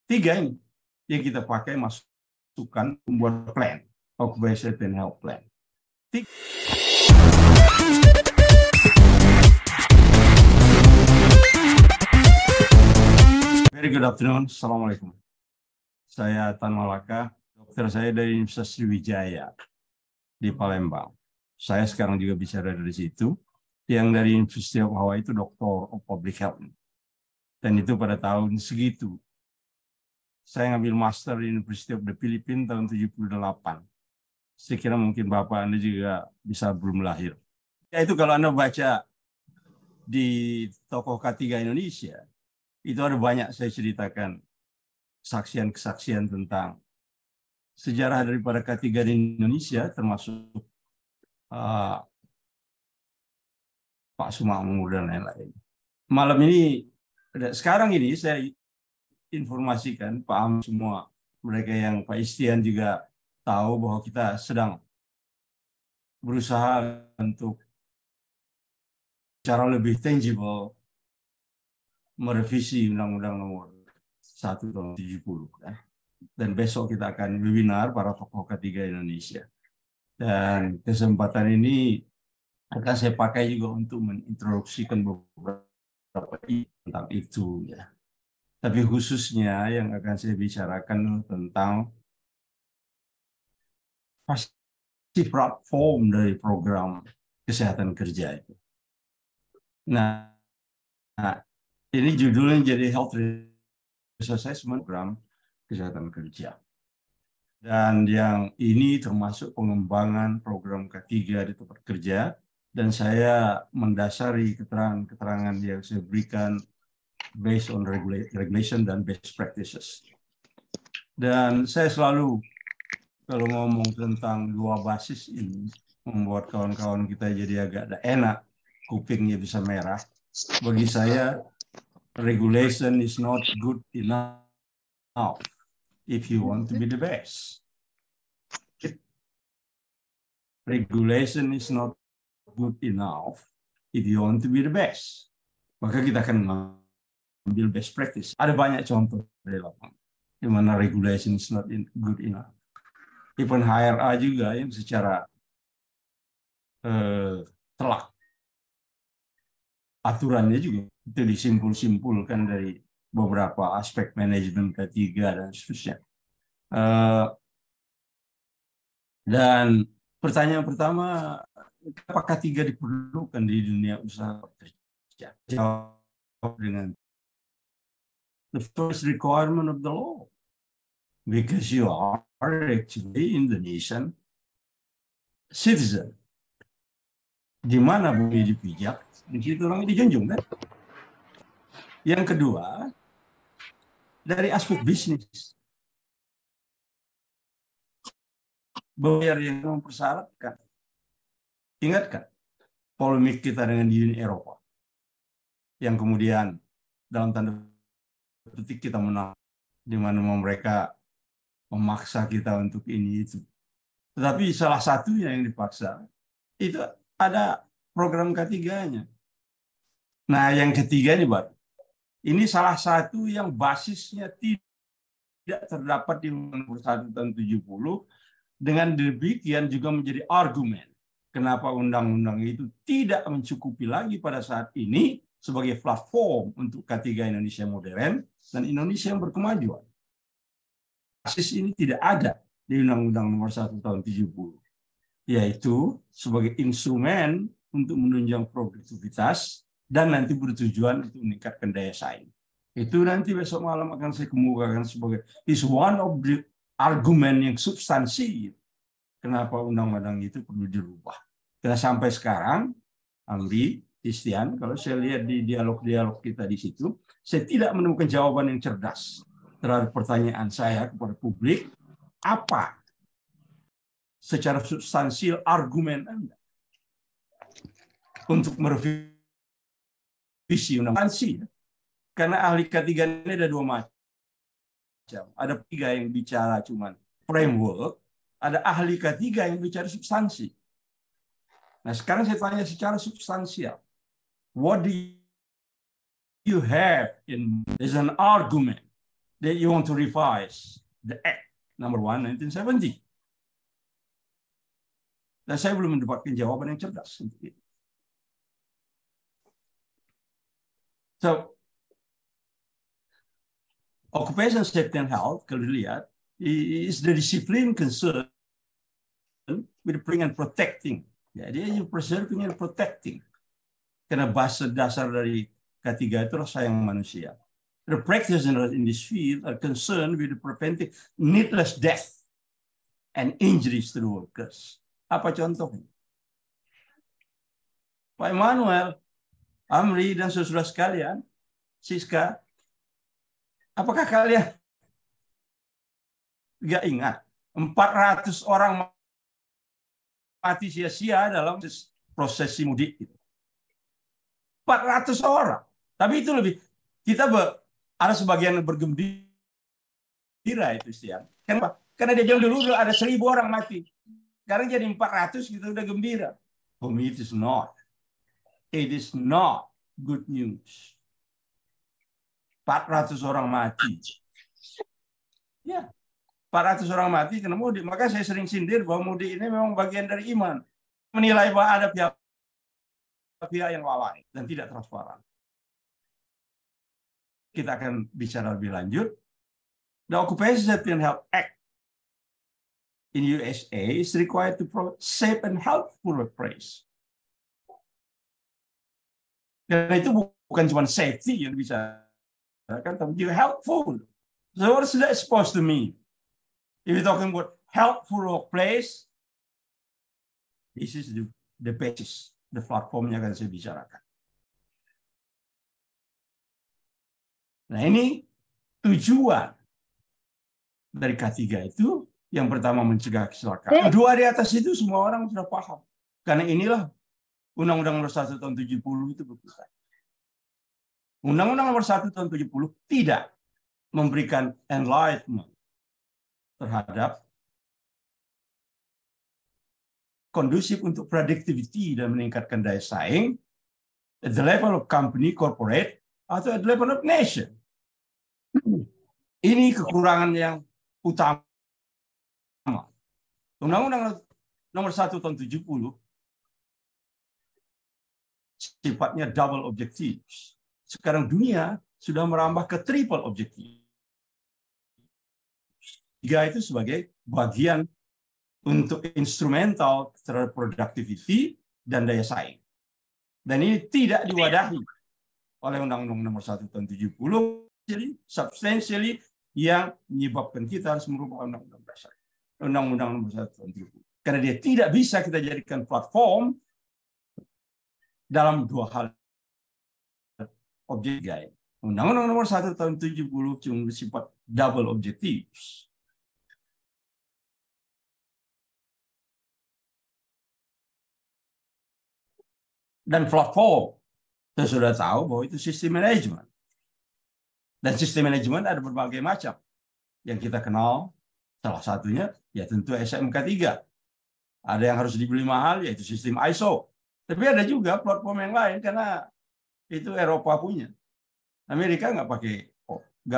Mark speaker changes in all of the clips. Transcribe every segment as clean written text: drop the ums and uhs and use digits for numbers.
Speaker 1: Tiga ini yang kita pakai masukan membuat plan, occupational and health plan. Very good afternoon. Assalamualaikum. Saya Tan Malaka, dokter saya dari Universitas Sriwijaya di Palembang. Saya sekarang juga bicara dari situ. Yang dari University of Hawaii itu Doctor of Public Health. Dan itu pada tahun segitu. Saya ngambil master di University of the Philippines tahun 78. Saya kira mungkin Bapak Anda juga bisa belum lahir. Ya itu kalau Anda baca di tokoh K3 Indonesia, itu ada banyak saya ceritakan kesaksian-kesaksian tentang sejarah daripada K3 di Indonesia, termasuk Pak Sumakmur dan lain-lain. Malam ini, sekarang ini saya informasikan, paham semua mereka yang Pak Istian juga tahu bahwa kita sedang berusaha untuk secara lebih tangible merevisi Undang-Undang Nomor 1 tahun 70. Dan besok kita akan webinar para tokoh K3 Indonesia. Dan kesempatan ini akan saya pakai juga untuk mengintroduksikan beberapa tentang itu ya. Tapi khususnya yang akan saya bicarakan tentang pasti platform dari program kesehatan kerja itu. Nah, ini judulnya jadi Health Risk Assessment Program Kesehatan Kerja. Dan yang ini termasuk pengembangan program K3 di tempat kerja. Dan saya mendasari keterangan-keterangan yang saya berikan based on regulation dan best practices. Dan saya selalu, kalau ngomong tentang dua basis ini, membuat kawan-kawan kita jadi agak enak, kupingnya bisa merah. Bagi saya, regulation is not good enough if you want to be the best. Regulation is not good enough if you want to be the best. Maka kita akan mengambil best practice. Ada banyak contoh di lapangan di mana regulation is not good enough. Even HRA juga yang secara telak aturannya juga itu disimpul-simpulkan dari beberapa aspek manajemen K3 dan seterusnya. Dan pertanyaan pertama, apakah K3 diperlukan di dunia usaha kerja? Jawab dengan the first requirement of the law, because you are actually Indonesian citizen. Di mana bumi dipijak, di situ orang dijunjung kan? Yang kedua, dari aspek bisnis, bayar yang mempersyaratkan. Ingatkan polemik kita dengan Uni Eropa, yang kemudian dalam tanda petik kita menang, di mana mereka memaksa kita untuk ini itu. Tetapi salah satunya yang dipaksa itu ada program K3-nya. Nah, yang ketiga ini, Pak, ini salah satu yang basisnya tidak terdapat di Undang-Undang 1 tahun 70. Dengan demikian juga menjadi argumen kenapa undang-undang itu tidak mencukupi lagi pada saat ini sebagai platform untuk K3 Indonesia modern dan Indonesia yang berkemajuan. Basis ini tidak ada di Undang-Undang Nomor 1 tahun 70, yaitu sebagai instrumen untuk menunjang produktivitas dan nanti bertujuan untuk meningkatkan daya saing. Itu nanti besok malam akan saya kemukakan sebagai is one of the argumen yang substansi kenapa undang-undang itu perlu dirubah. Karena sampai sekarang, Amri, Istian, kalau saya lihat di dialog-dialog kita di situ, saya tidak menemukan jawaban yang cerdas terhadap pertanyaan saya kepada publik, apa secara substansial argumen Anda untuk merevisi undang-undang. Karena ahli K3 ini ada dua macam. Ada tiga yang bicara cuman framework, ada ahli K3 yang bicara substansi. Nah, sekarang saya tanya secara substansial. What do you have as an argument that you want to revise the Act Number 1, 1970. Dan saya belum mendapatkan jawaban yang cerdas untuk itu. So, occupational safety and health, kalau dilihat, is the discipline concerned with preserving and protecting. Jadi, preserving and protecting. Karena bahasa dasar dari ketiga itu rasa sayang manusia. The practitioners in this field are concerned with preventing needless death and injuries to the workers. Apa contohnya? Pak Emmanuel, Amri, dan saudara sekalian, Siska, apakah kalian nggak ingat 400 orang mati sia-sia dalam prosesi mudik itu? 400 orang. Tapi itu lebih, ada sebagian bergembira itu Sian. Kenapa? Karena dia jauh dulu ada 1.000 orang mati. Sekarang jadi 400 kita udah gembira. For me it is not. It is not good news. 400 orang mati. Ya, 400 orang mati karena mudik. Maka saya sering sindir bahwa mudik ini memang bagian dari iman. Menilai bahwa ada pihak yang lalai dan tidak transparan. Kita akan bicara lebih lanjut. The Occupational Safety and Health Act in USA is required to provide safe and healthful workplace. Karena itu bukan cuma safety yang dibicarakan, tapi juga helpful. So what is that supposed to mean? If you're talking about healthful workplace, this is the basis, the platform yang akan saya bicarakan. Nah ini tujuan dari K3 itu, yang pertama mencegah kecelakaan. Dua di atas itu semua orang sudah paham. Karena inilah Undang-Undang Nomor 1 Tahun 70 itu berputar. Undang-Undang Nomor 1 Tahun 70 tidak memberikan enlightenment terhadap kondusif untuk productivity dan meningkatkan daya saing at the level of company, corporate, atau at the level of nation. Ini kekurangan yang utama. Undang-Undang Nomor 1 Tahun 70 sifatnya double objectives. Sekarang dunia sudah merambah ke triple objective. 3 itu sebagai bagian untuk instrumental terhadap productivity dan daya saing. Dan ini tidak diwadahi oleh Undang-Undang Nomor 1 Tahun 70, jadi substantially yang menyebabkan kita harus merubah Undang-Undang Dasar. Undang-Undang Nomor 1 Tahun 70. Karena dia tidak bisa kita jadikan platform dalam dua hal objek. Undang-Undang Nomor 1 Tahun 70 cuma bersifat double objectives. Dan platform, saya sudah tahu bahwa itu sistem manajemen. Dan sistem manajemen ada berbagai macam. Yang kita kenal, salah satunya ya tentu SMK 3. Ada yang harus dibeli mahal, yaitu sistem ISO. Tapi ada juga platform yang lain, karena itu Eropa punya. Amerika nggak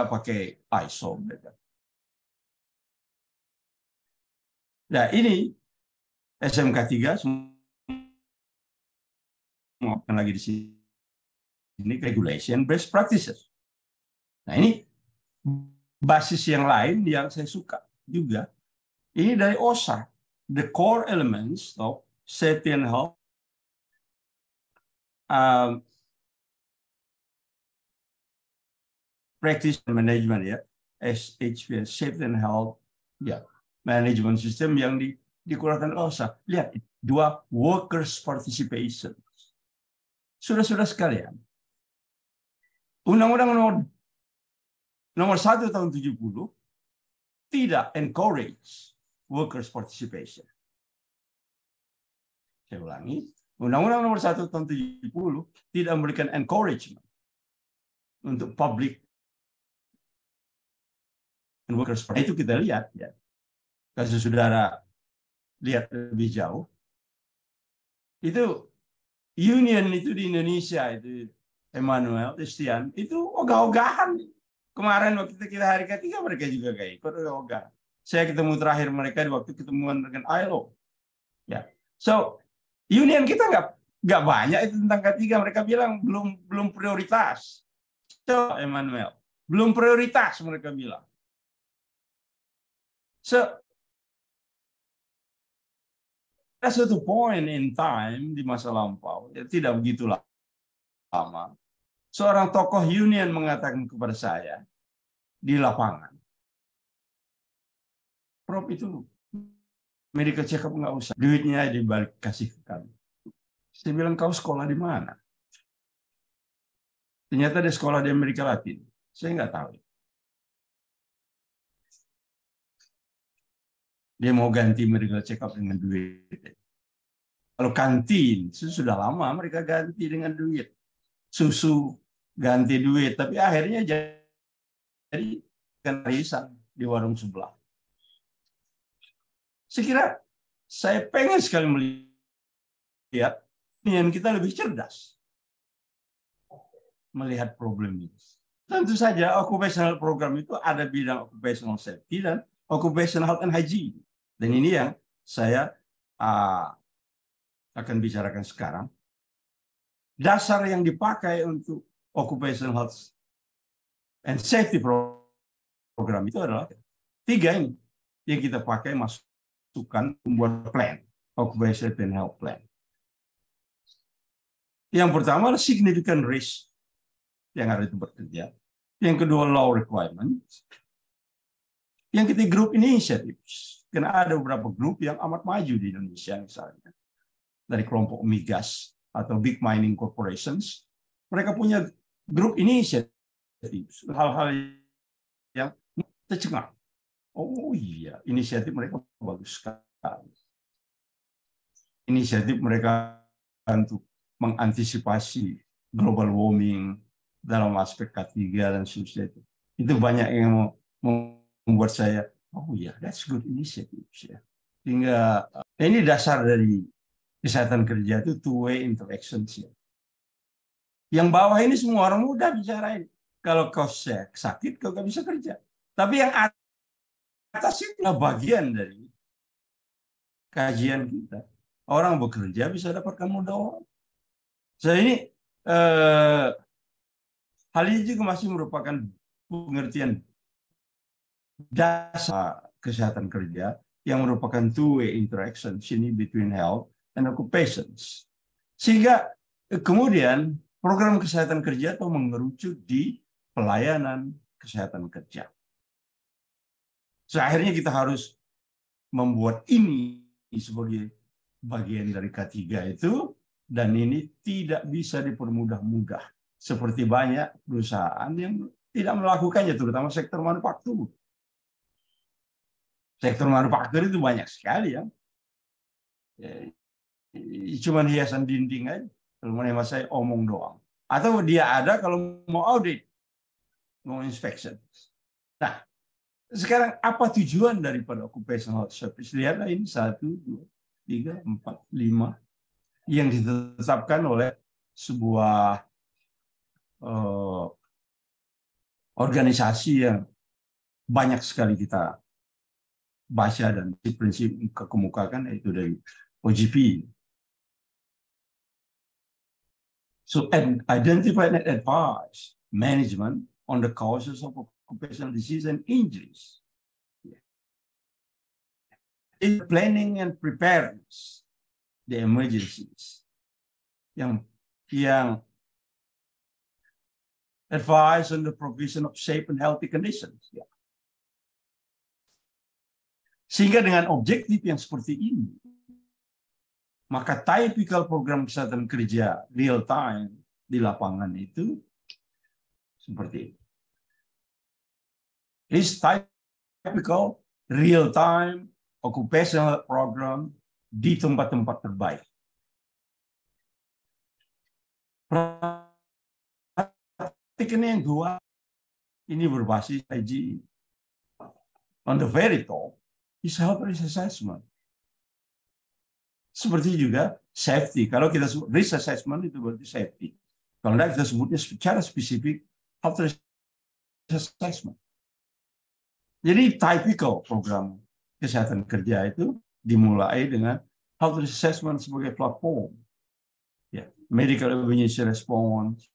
Speaker 1: pakai ISO. Nah ini SMK 3 semua lagi di sini regulation best practices. Nah ini basis yang lain yang saya suka juga. Ini dari OSHA, the core elements of safety and health practice and management ya, SHP, safety and health ya, management system yang dikeluarkan OSHA. Lihat, 2 workers participation. Sudah-sudah sekalian, Undang-Undang Nomor 1 Tahun 70 tidak encourage workers participation. Saya ulangi, Undang-Undang Nomor 1 Tahun 70 tidak memberikan encouragement untuk public and workers. Itu kita lihat ya. Kalau saudara lihat lebih jauh, itu union itu di Indonesia itu Emmanuel, Christian, itu ogah-ogahan Kemarin waktu kita hari ketiga mereka juga kayak ikut yoga. Saya ketemu terakhir mereka di waktu ketemuan dengan ILO. Ya, so union kita nggak banyak itu tentang ketiga. Mereka bilang belum prioritas. So Emmanuel, belum prioritas mereka bilang. So ada suatu point in time di masa lampau, ya, tidak begitu lama. Seorang tokoh union mengatakan kepada saya di lapangan, Prof itu medical check-up nggak usah, duitnya dibalik kasih ke kami. Saya bilang, kau sekolah di mana? Ternyata dia sekolah di Amerika Latin. Saya nggak tahu. Dia mau ganti medical check-up dengan duit. Kalau kantin, sudah lama mereka ganti dengan duit. Susu ganti duit, tapi akhirnya jadi arisan di warung sebelah. Saya kira saya pengen sekali melihat yang kita lebih cerdas melihat problem ini. Tentu saja occupational program itu ada bidang occupational safety dan occupational health and hygiene. Dan ini yang saya akan bicarakan sekarang. Dasar yang dipakai untuk occupational health and safety program itu adalah 3 ini yang kita pakai masukkan membuat plan, occupational and health plan. Yang pertama adalah significant risk yang ada di tempat kerja. Yang kedua law requirements. Yang ketiga group initiatives. Karena ada beberapa grup yang amat maju di Indonesia misalnya. Dari kelompok migas atau big mining corporations. Mereka punya grup initiatives. Hal-hal yang tercengang. Oh iya, inisiatif mereka bagus sekali. Inisiatif mereka untuk mengantisipasi global warming dalam aspek K3 dan seterusnya itu banyak yang membuat saya oh ya, that's good initiative ya. Sehingga ini dasar dari kesehatan kerja itu two-way interactions ya. Yang bawah ini semua orang mudah bicarain. Kalau kau sakit kau nggak bisa kerja. Tapi yang atas itu bagian dari kajian kita. Orang bekerja bisa dapatkan modal. So ini hal ini juga masih merupakan pengertian dasar kesehatan kerja yang merupakan two-way interaction sini between health and occupations. Sehingga kemudian program kesehatan kerja itu mengerucut di pelayanan kesehatan kerja. So, akhirnya kita harus membuat ini sebagai bagian dari K3 itu, dan ini tidak bisa dipermudah-mudah. Seperti banyak perusahaan yang tidak melakukannya, terutama sektor manufaktur. Sektor manufaktur itu banyak sekali ya. Cuman hiasan dinding aja. Kalau mau saya omong doang. Atau dia ada kalau mau audit, mau inspection. Nah, sekarang apa tujuan daripada occupational health service? Lihatlah ini 1, 2, 3, 4, 5 yang ditetapkan oleh sebuah organisasi yang banyak sekali kita baca dan prinsip kemukakan, yaitu dari OGP. So, identify and advise management on the causes of occupational disease and injuries. In planning and preparedness, the emergencies. Yang advise on the provision of safe and healthy conditions. Ya. Sehingga dengan objektif yang seperti ini, maka typical program kesehatan kerja real time di lapangan itu seperti itu. Is typical real time occupational program di tempat-tempat terbaik. Praktik ini yang 2, ini berbasis IGE. On the very top is health risk assessment. Seperti juga safety. Kalau kita sebut risk assessment itu berarti safety. Kalau tidak kita sebutnya secara spesifik health risk assessment. Jadi typical program kesehatan kerja itu dimulai dengan health risk assessment sebagai platform, ya, medical emergency response,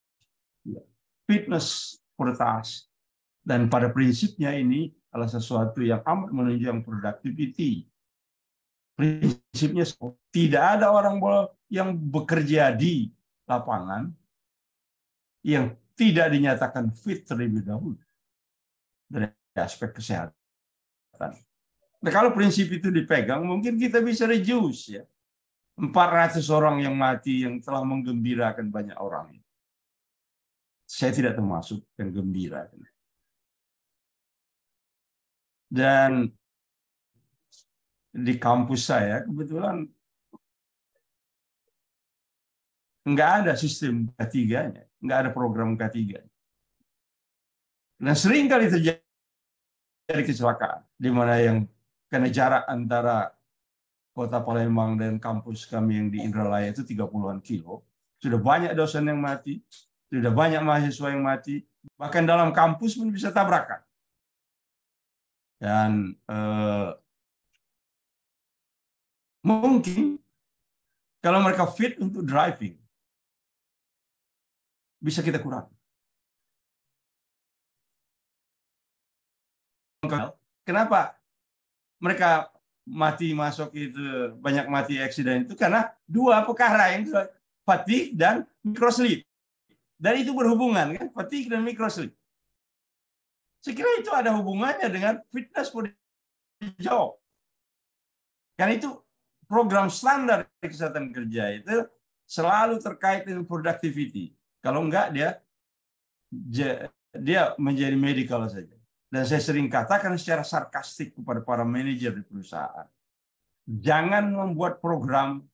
Speaker 1: ya, fitness for the task, dan pada prinsipnya ini adalah sesuatu yang amat menunjang productivity. Prinsipnya tidak ada orang yang bekerja di lapangan yang tidak dinyatakan fit terlebih dahulu dari aspek kesehatan. Nah, kalau prinsip itu dipegang, mungkin kita bisa reduce ya 400 orang yang mati yang telah menggembirakan banyak orang. Saya tidak termasuk yang gembira. Dan di kampus saya kebetulan nggak ada sistem K3-nya, nggak ada program K3. Dan sering kali terjadi kecelakaan, di mana yang karena jarak antara kota Palembang dan kampus kami yang di Indralaya itu 30-an kilo. Sudah banyak dosen yang mati, sudah banyak mahasiswa yang mati, bahkan dalam kampus pun bisa tabrakan. Dan mungkin kalau mereka fit untuk driving, bisa kita kurangi. Kenapa mereka mati masuk itu banyak mati eksiden itu? Karena dua perkara, yang fatigue dan microsleep. Dan itu berhubungan kan, fatigue dan microsleep. Saya kira itu ada hubungannya dengan fitness for the job. Karena itu program standar kesehatan kerja itu selalu terkait dengan productivity. Kalau enggak dia menjadi medical saja. Dan saya sering katakan secara sarkastik kepada para manajer di perusahaan, jangan membuat program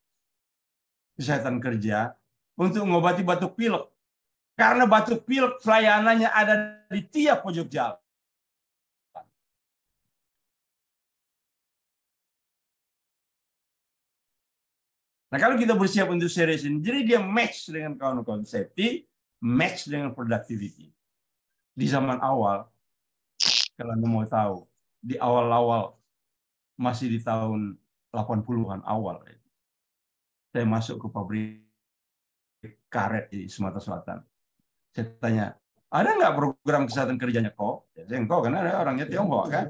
Speaker 1: kesehatan kerja untuk mengobati batuk pilek. Karena batuk pilek pelayanannya ada di tiap pojok jalan. Nah, kalau kita bersiap untuk serius ini, jadi dia match dengan kawan-kawan safety, match dengan productivity. Di zaman awal, kalau Anda mau tahu, di awal-awal, masih di tahun 80-an awal, saya masuk ke pabrik karet di Sumatera Selatan. Saya tanya, ada nggak program kesehatan kerjanya kok? Ya, saya kok karena ada orangnya Tionghoa kan?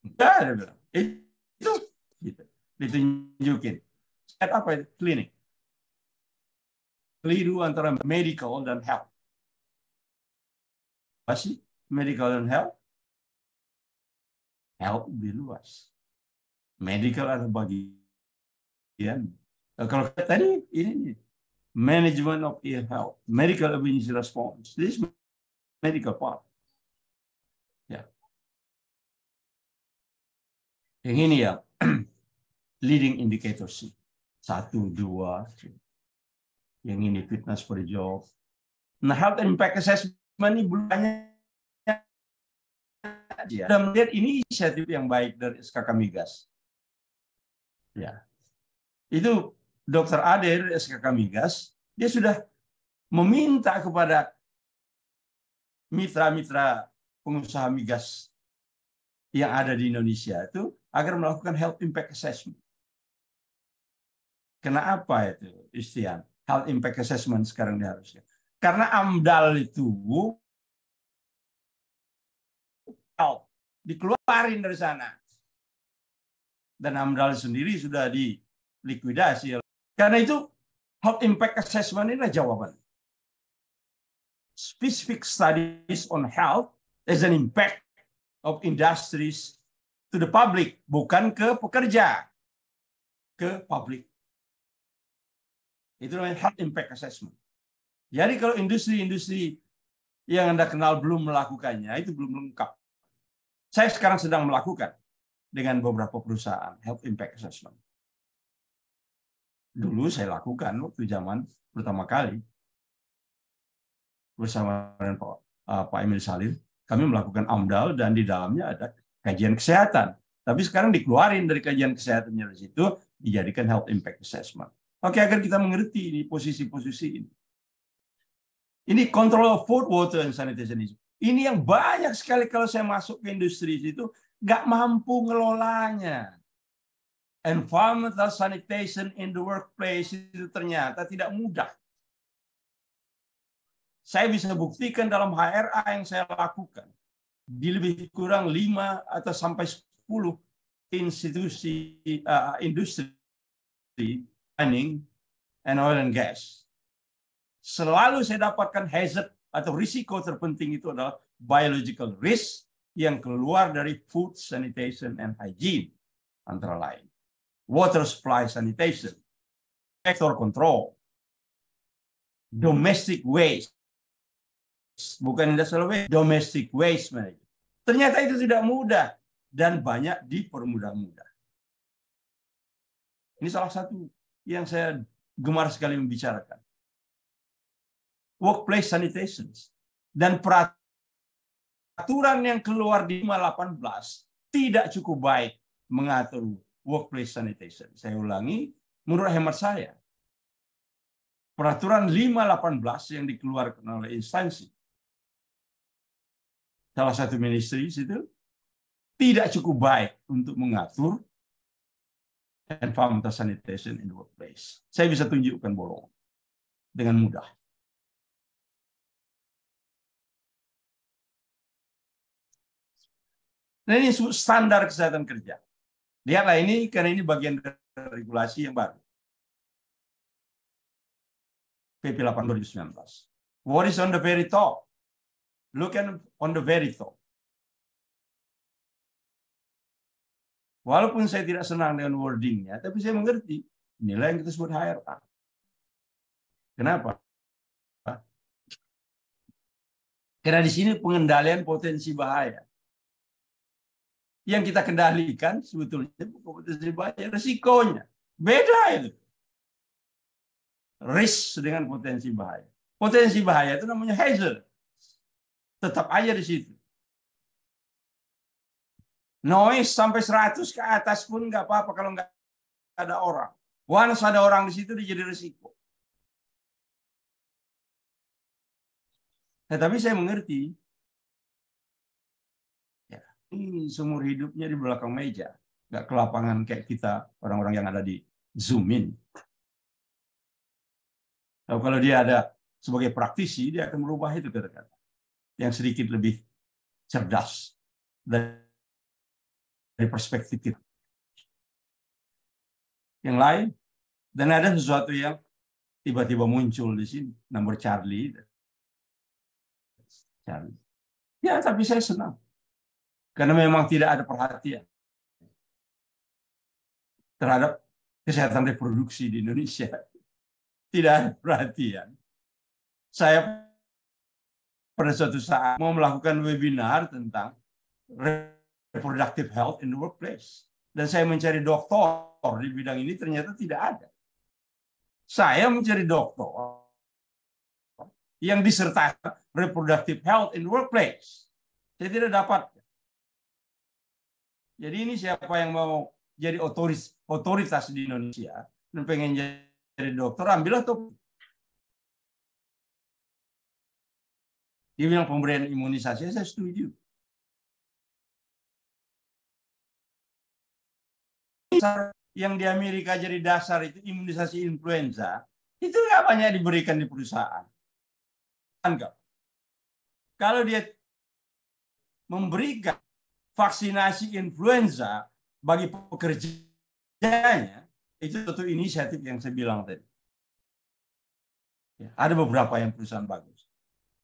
Speaker 1: Enggak, ada bilang. Itu gitu. Ditunjukin. Set apa itu? Klinik. Keliru antara medical dan health. Apa sih medical dan health? Health lebih luas. Medical ada bagian. Kalau tadi ini management of ill health, medical emergency response. This is medical part. Ya. Yang ini ya leading indicators. 1, 2. Yang ini fitness for the job. Nah, health impact assessment ini bulannya dan melihat ini inisiatif yang baik dari SKK Migas. Ya. Itu Dr. Ade dari SKK Migas, dia sudah meminta kepada mitra-mitra pengusaha migas yang ada di Indonesia itu agar melakukan health impact assessment. Kenapa itu, Istian? Health impact assessment sekarang diharuskan. Karena AMDAL itu dikeluarin dari sana. Dan AMDAL sendiri sudah dilikuidasi. Karena itu health impact assessment ini adalah jawaban. Specific studies on health as an impact of industries to the public, bukan ke pekerja, ke publik. Itu namanya health impact assessment. Jadi kalau industri-industri yang Anda kenal belum melakukannya, itu belum lengkap. Saya sekarang sedang melakukan dengan beberapa perusahaan health impact assessment. Dulu saya lakukan waktu zaman pertama kali bersama dengan Pak Emil Salim, kami melakukan AMDAL dan di dalamnya ada kajian kesehatan. Tapi sekarang dikeluarin dari kajian kesehatannya dari situ, dijadikan health impact assessment. Oke, agar kita mengerti ini posisi-posisi ini. Ini control of food, water, and sanitation. Ini yang banyak sekali kalau saya masuk ke industri itu nggak mampu ngelolanya. Environmental sanitation in the workplace itu ternyata tidak mudah. Saya bisa buktikan dalam HRA yang saya lakukan di lebih kurang 5 atau sampai 10 institusi industri mining and oil and gas. Selalu saya dapatkan hazard atau risiko terpenting itu adalah biological risk yang keluar dari food sanitation and hygiene antara lain. Water supply sanitation, vector control, domestic waste, bukan industrial waste, domestic waste management. Ternyata itu tidak mudah dan banyak dipermudah-mudah. Ini salah satu yang saya gemar sekali membicarakan. Workplace sanitation dan peraturan yang keluar di 518 tidak cukup baik mengatur workplace sanitation. Saya ulangi, menurut hemat saya, peraturan 518 yang dikeluarkan oleh instansi salah satu ministry itu tidak cukup baik untuk mengatur environmental sanitation in the workplace. Saya bisa tunjukkan bolong dengan mudah. Nah, ini standar kesehatan kerja. Lihatlah ini, karena ini bagian dari regulasi yang baru. PP 8 2019. What is on the very top? Look at on the very top. Walaupun saya tidak senang dengan wordingnya, tapi saya mengerti. Inilah yang kita sebut HRA. Kenapa? Karena di sini pengendalian potensi bahaya. Yang kita kendalikan sebetulnya bukan potensi bahaya, risikonya. Beda itu. Risk dengan potensi bahaya. Potensi bahaya itu namanya hazard. Tetap aja di situ. Noise sampai 100 ke atas pun nggak apa-apa kalau nggak ada orang. Once ada orang di situ dia jadi risiko. Nah, tapi saya mengerti. Ya, ini seumur hidupnya di belakang meja. Nggak ke lapangan kayak kita, orang-orang yang ada di Zoom in. Nah, kalau dia ada sebagai praktisi, dia akan merubah itu kata-kata. Yang sedikit lebih cerdas dari perspektif kita. Yang lain, dan ada sesuatu yang tiba-tiba muncul di sini, nomor Charlie. Ya, tapi saya senang. Karena memang tidak ada perhatian terhadap kesehatan reproduksi di Indonesia. Tidak ada perhatian. Saya pada suatu saat mau melakukan webinar tentang reproductive health in the workplace. Dan saya mencari doktor di bidang ini, ternyata tidak ada. Saya mencari doktor yang disertakan reproductive health in the workplace. Saya tidak dapat. Jadi ini siapa yang mau jadi otoritas di Indonesia dan pengen jadi dokter, ambillah topik. Dia bilang pemberian imunisasi, saya setuju. Yang di Amerika jadi dasar itu imunisasi influenza, itu nggak banyak diberikan di perusahaan. Enggak. Kalau dia memberikan vaksinasi influenza bagi pekerjanya, itu suatu inisiatif yang saya bilang tadi. Ya, ada beberapa yang perusahaan bagus.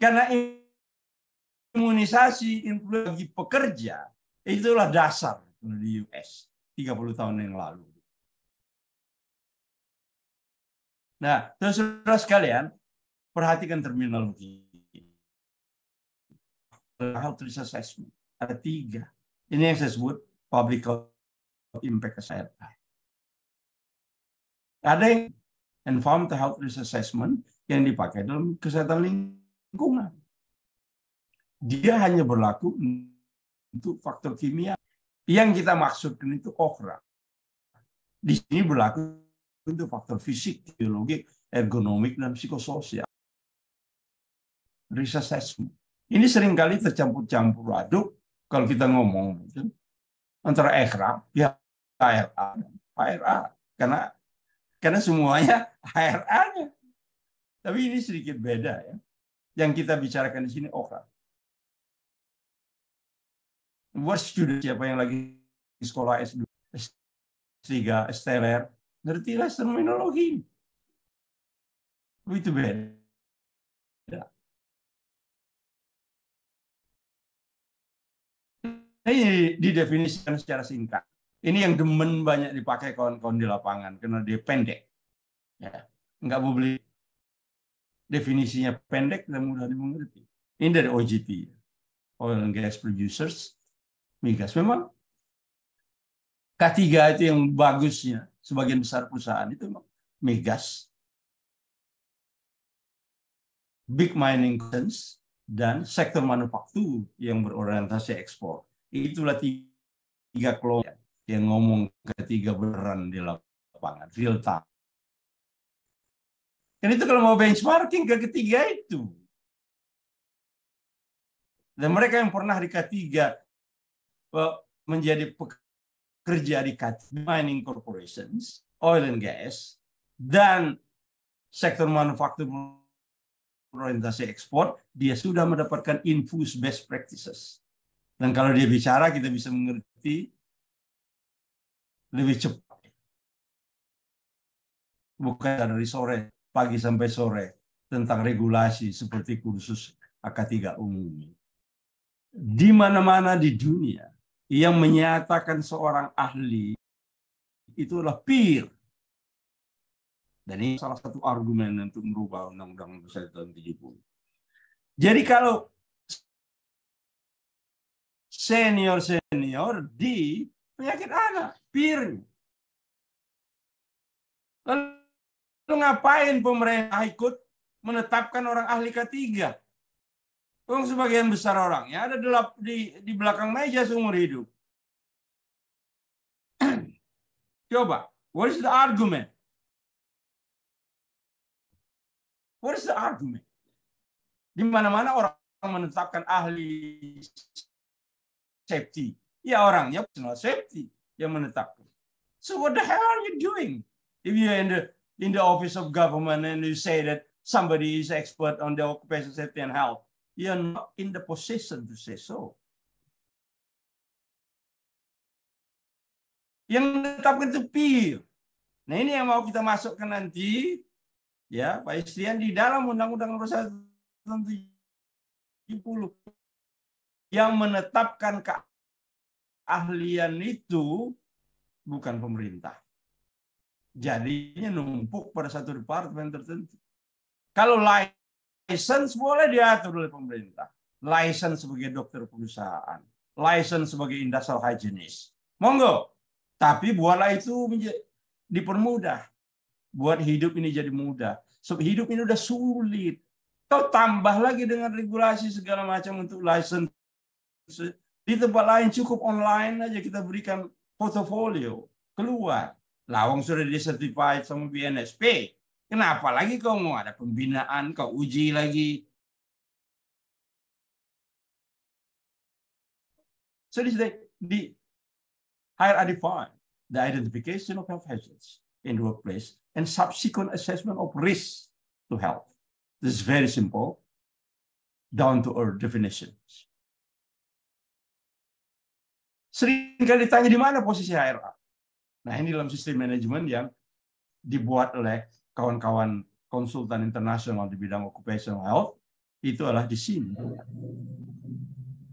Speaker 1: Karena imunisasi influenza bagi pekerja, itulah dasar di US 30 tahun yang lalu. Nah, saudara sekalian, perhatikan terminologi. Health risk assessment. Ada 3. Ini yang saya sebut public health impact assessment. Ada yang environmental health risk assessment yang dipakai dalam kesehatan lingkungan. Dia hanya berlaku untuk faktor kimia. Yang kita maksudkan itu OHRA. Di sini berlaku untuk faktor fisik, biologi, ergonomik, dan psikososial. risk assessment. Ini seringkali tercampur-campur aduk kalau kita ngomong gitu, antara ECRA, ya HRA, HRA, karena semuanya HRA-nya. Tapi ini sedikit beda ya. Yang kita bicarakan di sini OKRA. Buat student siapa yang lagi di sekolah S2, S3, STLR, ngertilah terminologi. Itu beda. Ini didefinisikan secara singkat. Ini yang demen banyak dipakai kawan-kawan di lapangan karena dia pendek. Ya, nggak mau beli definisinya pendek dan mudah dimengerti. Ini dari OGP, Oil and Gas Producers, migas. Memang K3 itu yang bagusnya, sebagian besar perusahaan itu migas, big mining concerns, dan sektor manufaktur yang berorientasi ekspor. Itulah tiga kelompok yang ngomong ketiga beneran di lapangan, real time. Dan itu kalau mau benchmarking ke ketiga itu. Dan mereka yang pernah di K3 menjadi pekerja di K3 mining corporations, oil and gas, dan sektor manufaktur orientasi ekspor, dia sudah mendapatkan infus best practices. Dan kalau dia bicara, kita bisa mengerti lebih cepat. Bukan dari sore, pagi sampai sore, tentang regulasi seperti kursus AK3 umum. Di mana-mana di dunia, yang menyatakan seorang ahli itu adalah peer. Dan ini salah satu argumen untuk merubah Undang-Undang tahun 70. Jadi kalau senior di penyakit anak, peer. Lalu ngapain pemerintah ikut menetapkan orang ahli K3? Sebagian besar orangnya ada di belakang meja seumur hidup. Coba, what is the argument? What is the argument? Di mana-mana orang menetapkan ahli safety. Ya orangnya personal safety yang menetapkan. So what the hell are you doing? If you're in the office of government and you say that somebody is expert on the occupational safety and health, you're not in the position to say so. Yang menetapkan itu peer. Nah ini yang mau kita masukkan nanti, ya Pak Istrian, di dalam Undang-Undang Nomor 1 tahun 70 yang menetapkan keahlian itu bukan pemerintah. Jadinya numpuk pada satu departemen tertentu. Kalau license boleh diatur oleh pemerintah. License sebagai dokter perusahaan. License sebagai industrial hygienist. Monggo. Tapi buatlah itu dipermudah. Buat hidup ini jadi mudah. Sebab hidup ini udah sulit. Kau tambah lagi dengan regulasi segala macam untuk license. Di tempat lain cukup online aja kita berikan portofolio. Keluar. Lawang sudah disertified sama BNSP. Kenapa lagi kau mau ada pembinaan, kau uji lagi. So the higher defined the identification of health hazards in the workplace and subsequent assessment of risk to health. This is very simple, down to earth definitions. Sering kali ditanya di mana posisi HRA. Nah ini dalam sistem manajemen yang dibuat oleh kawan-kawan konsultan internasional di bidang occupational health, itu adalah di sini.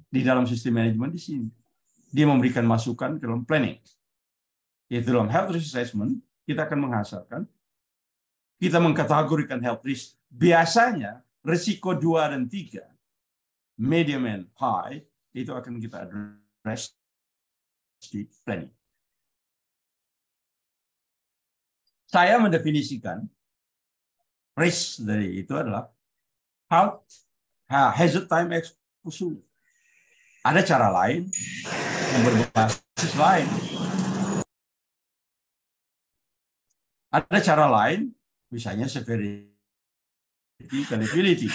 Speaker 1: Di dalam sistem manajemen di sini. Dia memberikan masukan dalam planning. Yaitu dalam health risk assessment, kita akan menghasilkan, kita mengkategorikan health risk. Biasanya, risiko 2 dan 3, medium and high, itu akan kita address di planning. Saya mendefinisikan risk dari itu adalah health hazard time exposure. Ada cara lain yang berbasis lain. Ada cara lain, misalnya severity, liability.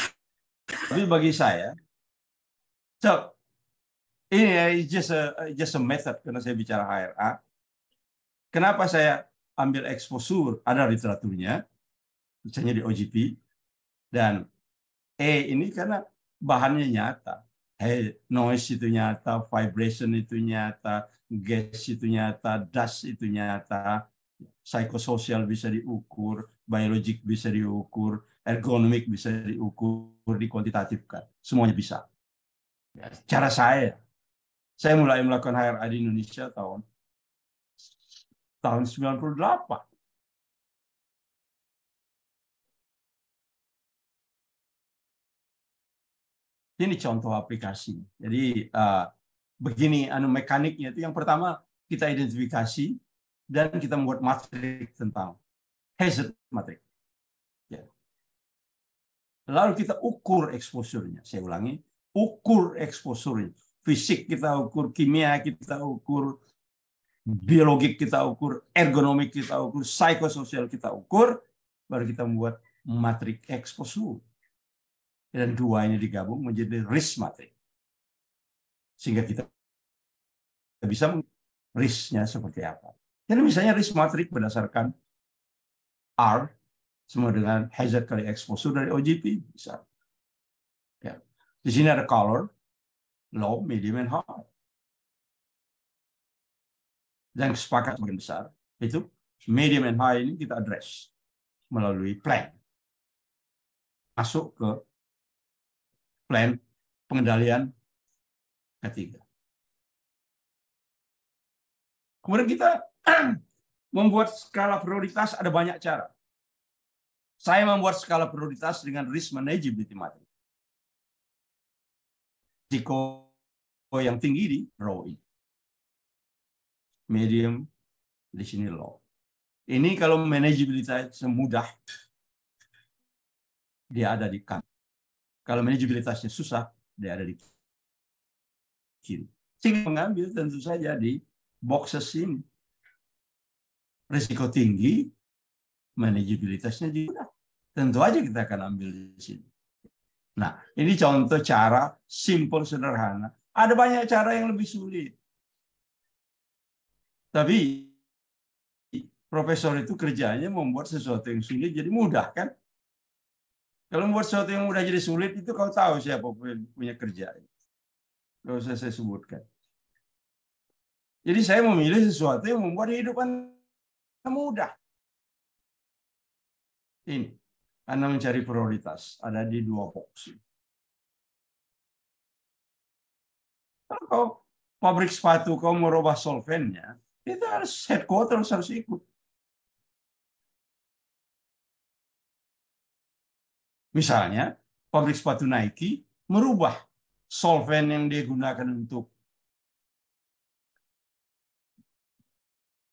Speaker 1: Tapi bagi saya, so ini just a method karena saya bicara HRA. Kenapa saya ambil exposure? Ada literaturnya, misalnya di OGP, dan ini karena bahannya nyata. Noise itu nyata, vibration itu nyata, gas itu nyata, dust itu nyata, psikososial bisa diukur, biologik bisa diukur, ergonomik bisa diukur, dikuantitatifkan. Semuanya bisa. Ya, cara saya mulai melakukan HRA di Indonesia tahun 98. Ini contoh aplikasi. Jadi begini, mekaniknya itu yang pertama kita identifikasi dan kita membuat matrik tentang hazard matrik. Ya. Lalu kita ukur exposure-nya. Saya ulangi, ukur exposure-nya. Fisik kita ukur, kimia kita ukur, biologik kita ukur, ergonomik kita ukur, psikososial kita ukur, baru kita membuat matrik exposure. Dan dua ini digabung menjadi risk matrik. Sehingga kita bisa risk-nya seperti apa. Jadi misalnya risk matrik berdasarkan R sama dengan hazard kali exposure dari OGP bisa. Ya. Di sini ada color, low, medium, and high. Dan sepakat sebagian besar itu medium and high ini kita address melalui plan. Masuk ke plan pengendalian ketiga. Kemudian kita membuat skala prioritas ada banyak cara. Saya membuat skala prioritas dengan risk manageability matrix. Risiko yang tinggi di row ini. Medium, di sini low. Ini kalau manageabilitasnya mudah, dia ada di kanan. Kalau manageabilitasnya susah, dia ada di kiri. Sehingga mengambil tentu saja di boxes ini. Risiko tinggi, manageabilitasnya juga. Tentu aja kita akan ambil di sini. Nah, ini contoh cara simple, sederhana. Ada banyak cara yang lebih sulit. Tapi profesor itu kerjanya membuat sesuatu yang sulit jadi mudah, kan? Kalau membuat sesuatu yang mudah jadi sulit, itu kau tahu siapa punya kerja. Kalau saya sebutkan. Jadi saya memilih sesuatu yang membuat hidup mudah. Ini, Anda mencari prioritas. Ada di dua box. Kalau pabrik sepatu kau merubah solvennya, itu harus headquarters harus ikut. Misalnya, pabrik sepatu Nike merubah solven yang dia gunakan untuk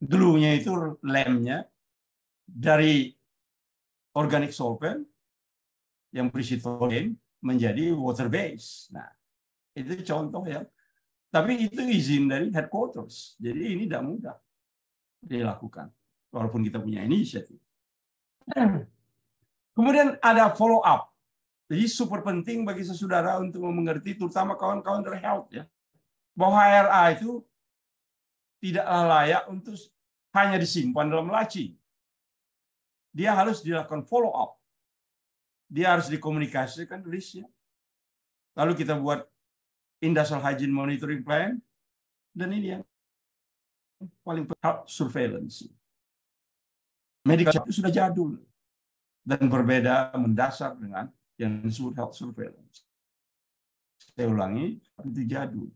Speaker 1: glue-nya itu lemnya dari organic solvent yang berisi toluene menjadi water base. Nah, itu contoh ya. Tapi itu izin dari headquarters. Jadi ini tidak mudah dilakukan. Walaupun kita punya inisiatif. Kemudian ada follow up. Jadi super penting bagi saudara untuk mengerti, terutama kawan-kawan dari health ya, bahwa HRA itu tidak layak untuk hanya disimpan dalam laci. Dia harus dilakukan follow up. Dia harus dikomunikasikan risknya. Lalu kita buat industrial hygiene monitoring plan, dan ini yang paling penting, surveillance. Medical itu sudah jadul dan berbeda mendasar dengan yang disebut health surveillance. Saya ulangi, itu jadul.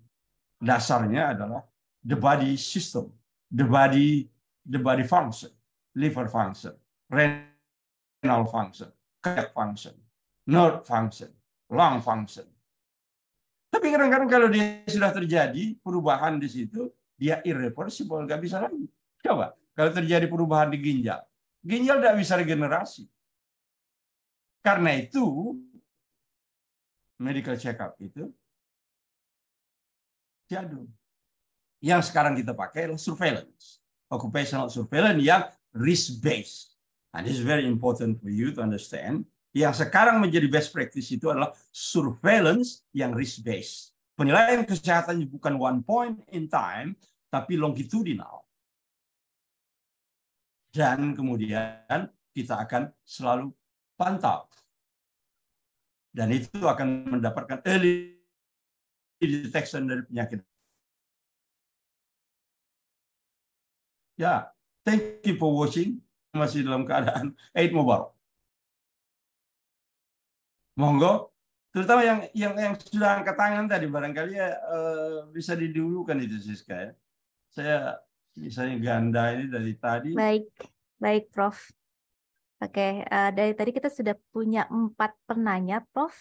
Speaker 1: Dasarnya adalah the body system, the body function, liver function, renal function, cardiac function, nerve function, lung function. Tapi kadang-kadang kalau dia sudah terjadi perubahan di situ, dia irreversible, nggak bisa lagi. Coba, kalau terjadi perubahan di ginjal tidak bisa regenerasi. Karena itu, medical check-up itu jadul. Yang sekarang kita pakai adalah surveillance. Occupational surveillance yang risk-based. And this is very important for you to understand. Yang sekarang menjadi best practice itu adalah surveillance yang risk-based. Penilaian kesehatannya bukan one point in time, tapi longitudinal. Dan kemudian kita akan selalu pantau. Dan itu akan mendapatkan early detection dari penyakit. Ya, thank you for watching. Masih dalam keadaan Eid Mubarak. Monggo, terutama yang sudah angkat tangan tadi barangkali ya bisa didulukan itu Siska ya. Saya misalnya ganda ini dari tadi.
Speaker 2: Baik, baik Prof. Oke, dari tadi kita sudah punya 4 penanya, Prof.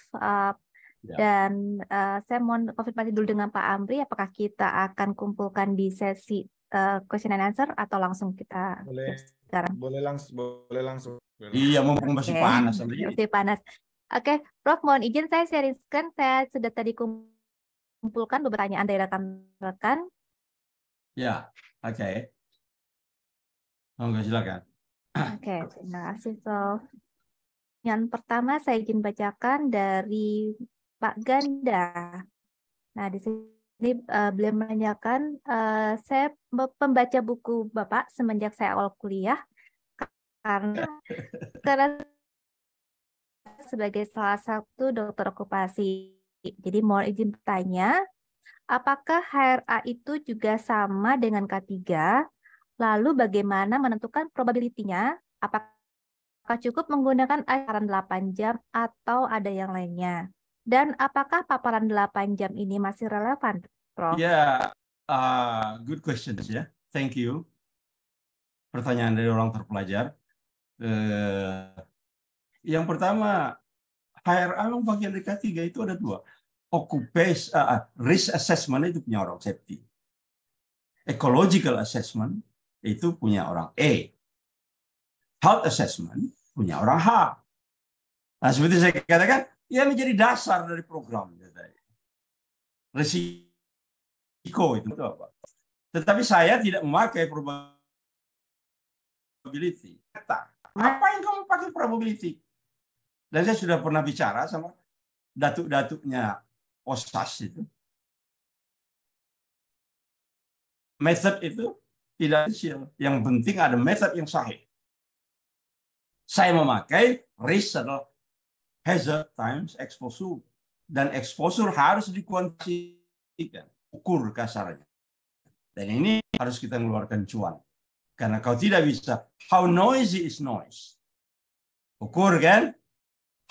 Speaker 1: Ya.
Speaker 2: Dan saya mohon konfirmasi dulu dengan Pak Amri, apakah kita akan kumpulkan di sesi question and answer atau langsung kita sekarang?
Speaker 3: Boleh langsung.
Speaker 1: Iya, mumpung masih panas.
Speaker 2: Masih panas. Oke, Prof, mohon izin saya sharingkan. Saya sudah tadi kumpulkan beberapa pertanyaan dari rekan-rekan.
Speaker 1: Ya, oke. Monggo silakan.
Speaker 2: Oke, terima kasih, Prof. Yang pertama saya izin bacakan dari Pak Ganda. Nah, di sini beliau menanyakan, saya pembaca buku Bapak semenjak saya awal kuliah, karena sebagai salah satu dokter okupasi. Jadi mohon izin bertanya, apakah HRA itu juga sama dengan K3? Lalu bagaimana menentukan probability-nya? Apakah cukup menggunakan paparan 8 jam atau ada yang lainnya? Dan apakah paparan 8 jam ini masih relevan, Prof?
Speaker 1: Ya, good questions ya. Thank you. Pertanyaan dari orang terpelajar. Yang pertama, HRA bagian dari K3 itu ada 2. Risk assessment itu punya orang safety. Ecological assessment itu punya orang E. Health assessment punya orang H. Nah, seperti saya katakan, ya menjadi dasar dari program. Risiko itu apa? Tetapi saya tidak memakai probability. Apa yang kamu pakai probability? Dan saya sudah pernah bicara sama datuk-datuknya OSAS itu. Method itu tidak kecil. Yang penting ada method yang sahih. Saya memakai risk adalah hazard times exposure. Dan exposure harus dikuantifikasikan. Ukur kasarnya. Dan ini harus kita mengeluarkan cuan. Karena kalau tidak bisa, how noisy is noise? Ukur kan?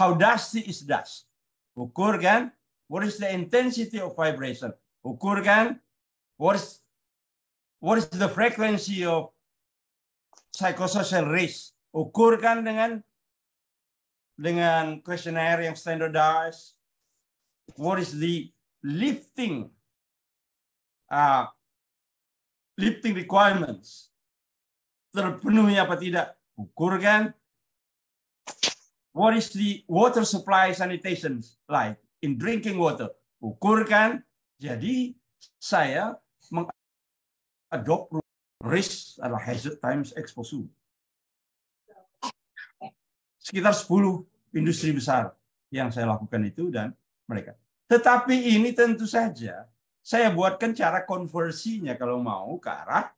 Speaker 1: How dusty is dust? Ukur kan? What is the intensity of vibration? Ukur kan? What is the frequency of psychosocial risk? Ukur kan dengan questionnaire yang standardized. What is the lifting requirements? Terpenuhi apa tidak? Ukur kan? What is the water supply sanitation like in drinking water? Ukur kan? Jadi saya mengadop risk adalah hazard times exposure. Sekitar 10 industri besar yang saya lakukan itu dan mereka. Tetapi ini tentu saja saya buatkan cara konversinya kalau mau ke arah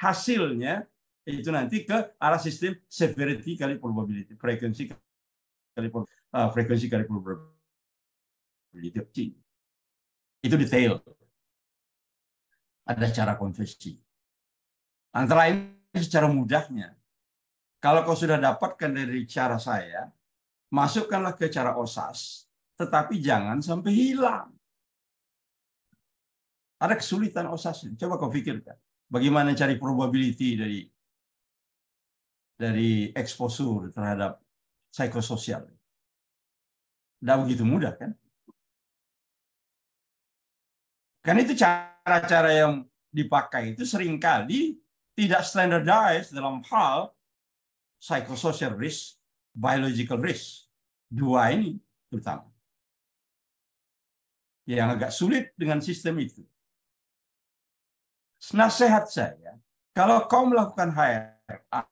Speaker 1: hasilnya itu nanti ke arah sistem severity kali probability, frekuensi kali probability. Itu detail. Ada cara konversi. Antara lain secara mudahnya. Kalau kau sudah dapatkan dari cara saya, masukkanlah ke cara OSAS, tetapi jangan sampai hilang. Ada kesulitan OSAS. Coba kau pikirkan. Bagaimana cari probability dari exposure terhadap psikososial. Tidak begitu mudah kan? Kan itu cara-cara yang dipakai itu seringkali tidak standardized dalam hal psychosocial risk, biological risk. 2 ini terutama. Yang agak sulit dengan sistem itu. Nasihat saya, kalau kau melakukan HRA,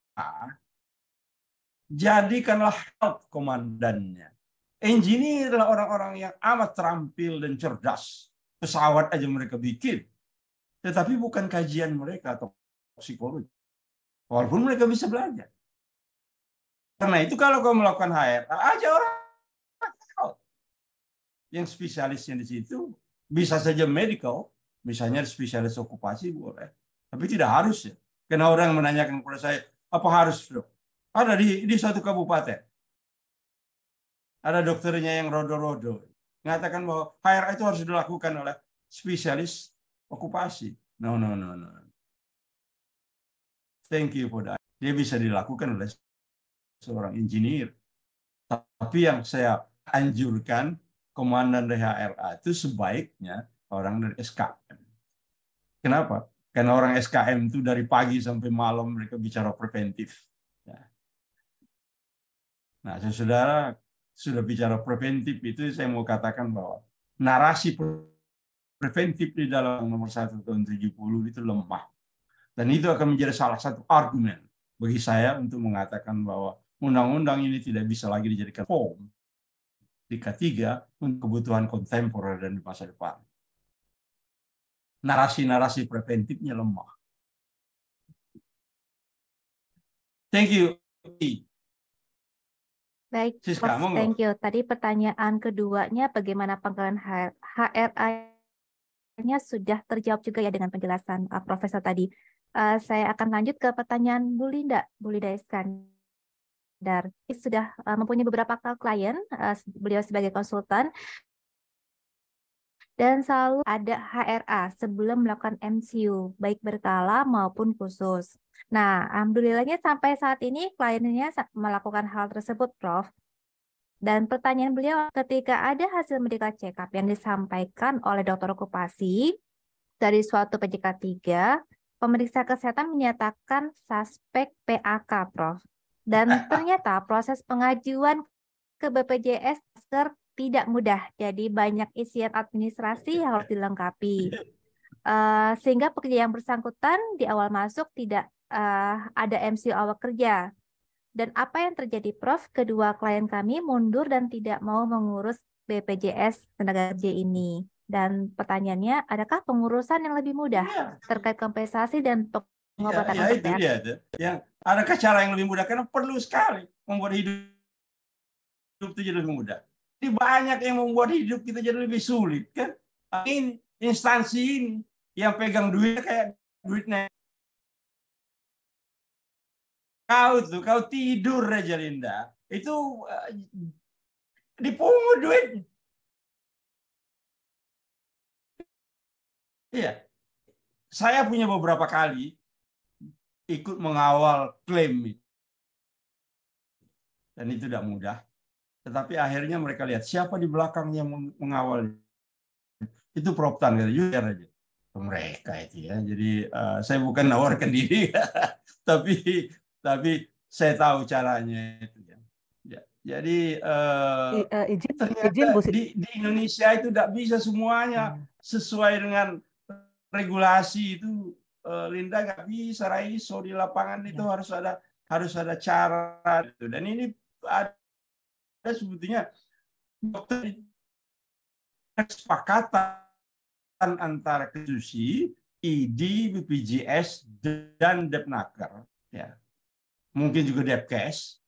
Speaker 1: jadikanlah health komandannya. Engineer adalah orang-orang yang amat terampil dan cerdas. Pesawat aja mereka bikin. Tetapi bukan kajian mereka atau psikologi. Walaupun mereka bisa belajar. Karena itu kalau kau melakukan HRA, aja orang yang spesialisnya di situ, bisa saja medical, misalnya spesialis okupasi boleh. Tapi tidak harus ya. Karena orang menanyakan kepada saya, apa harus dok? Ada di suatu kabupaten. Ada dokternya yang rodo-rodo. Mengatakan bahwa HRA itu harus dilakukan oleh spesialis okupasi. No. Thank you for that. Dia bisa dilakukan oleh seorang engineer. Tapi yang saya anjurkan, komandan dari HRA itu sebaiknya orang dari SKM. Kenapa? Karena orang SKM itu dari pagi sampai malam mereka bicara preventif. Nah, saudara sudah bicara preventif itu saya mau katakan bahwa narasi preventif di dalam nomor 1 tahun 70 itu lemah. Dan itu akan menjadi salah satu argumen bagi saya untuk mengatakan bahwa undang-undang ini tidak bisa lagi dijadikan form di K3 untuk kebutuhan kontemporer dan di masa depan. Narasi-narasi preventifnya lemah. Thank you.
Speaker 2: Baik,
Speaker 1: Siska,
Speaker 2: Prof. Thank you. Tadi pertanyaan keduanya, bagaimana penggunaan HRA-nya sudah terjawab juga ya dengan penjelasan Profesor tadi. Saya akan lanjut ke pertanyaan Bu Linda Iskandar. Sudah mempunyai beberapa klien, beliau sebagai konsultan, dan selalu ada HRA sebelum melakukan MCU, baik berkala maupun khusus. Nah, alhamdulillahnya sampai saat ini kliennya melakukan hal tersebut, Prof. Dan pertanyaan beliau, ketika ada hasil medical check-up yang disampaikan oleh dokter okupasi dari suatu PJK 3, pemeriksa kesehatan menyatakan suspek PAK, Prof. Dan ternyata proses pengajuan ke BPJS tidak mudah, jadi banyak isian administrasi yang harus dilengkapi. Sehingga pekerja yang bersangkutan di awal masuk tidak ada MCU awal kerja. Dan apa yang terjadi, Prof? Kedua klien kami mundur dan tidak mau mengurus BPJS tenaga kerja ini. Dan pertanyaannya, adakah pengurusan yang lebih mudah terkait kompensasi dan pengobatan untuk PAK?
Speaker 1: Yang adakah cara yang lebih mudah? Karena perlu sekali membuat hidup itu jadi lebih mudah. Jadi banyak yang membuat hidup kita jadi lebih sulit, kan? Ini instansi ini yang pegang duitnya kayak duitnya. Kau tidur aja, Linda, itu dipungut duitnya. Iya, saya punya beberapa kali ikut mengawal klaim itu. Dan itu tidak mudah. Tetapi akhirnya mereka lihat siapa di belakang yang mengawal. Itu Proptan, kata jujur aja. Mereka itu ya. Jadi saya bukan nawarkan diri, tapi saya tahu caranya itu ya. Jadi ternyata di Indonesia itu tidak bisa semuanya sesuai dengan regulasi itu. Linda nggak bisa, Raiso, di lapangan itu harus ada cara. Dan ini ada sebetulnya dokter kesepakatan antara Kesusi, ID, BPJS, dan Depnaker, ya, mungkin juga Depkes,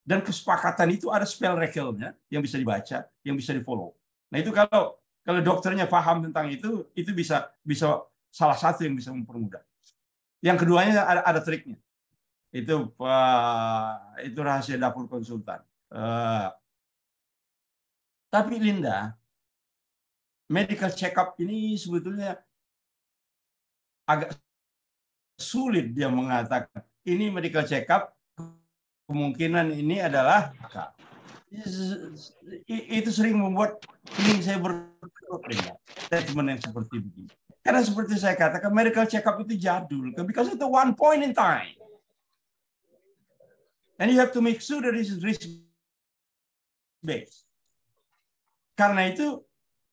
Speaker 1: dan kesepakatan itu ada spell regelnya yang bisa dibaca, yang bisa di-follow. Nah itu kalau dokternya paham tentang itu bisa salah satu yang bisa mempermudah. Yang keduanya ada triknya. Itu rahasia dapur konsultan. Tapi Linda, medical check-up ini sebetulnya agak sulit dia mengatakan ini medical check-up, kemungkinan ini adalah itu sering membuat ini saya berpikir statement yang seperti begini. Karena seperti saya katakan, medical check-up itu jadul, because it's one point in time. And you have to make sure that this is risk-based. Karena itu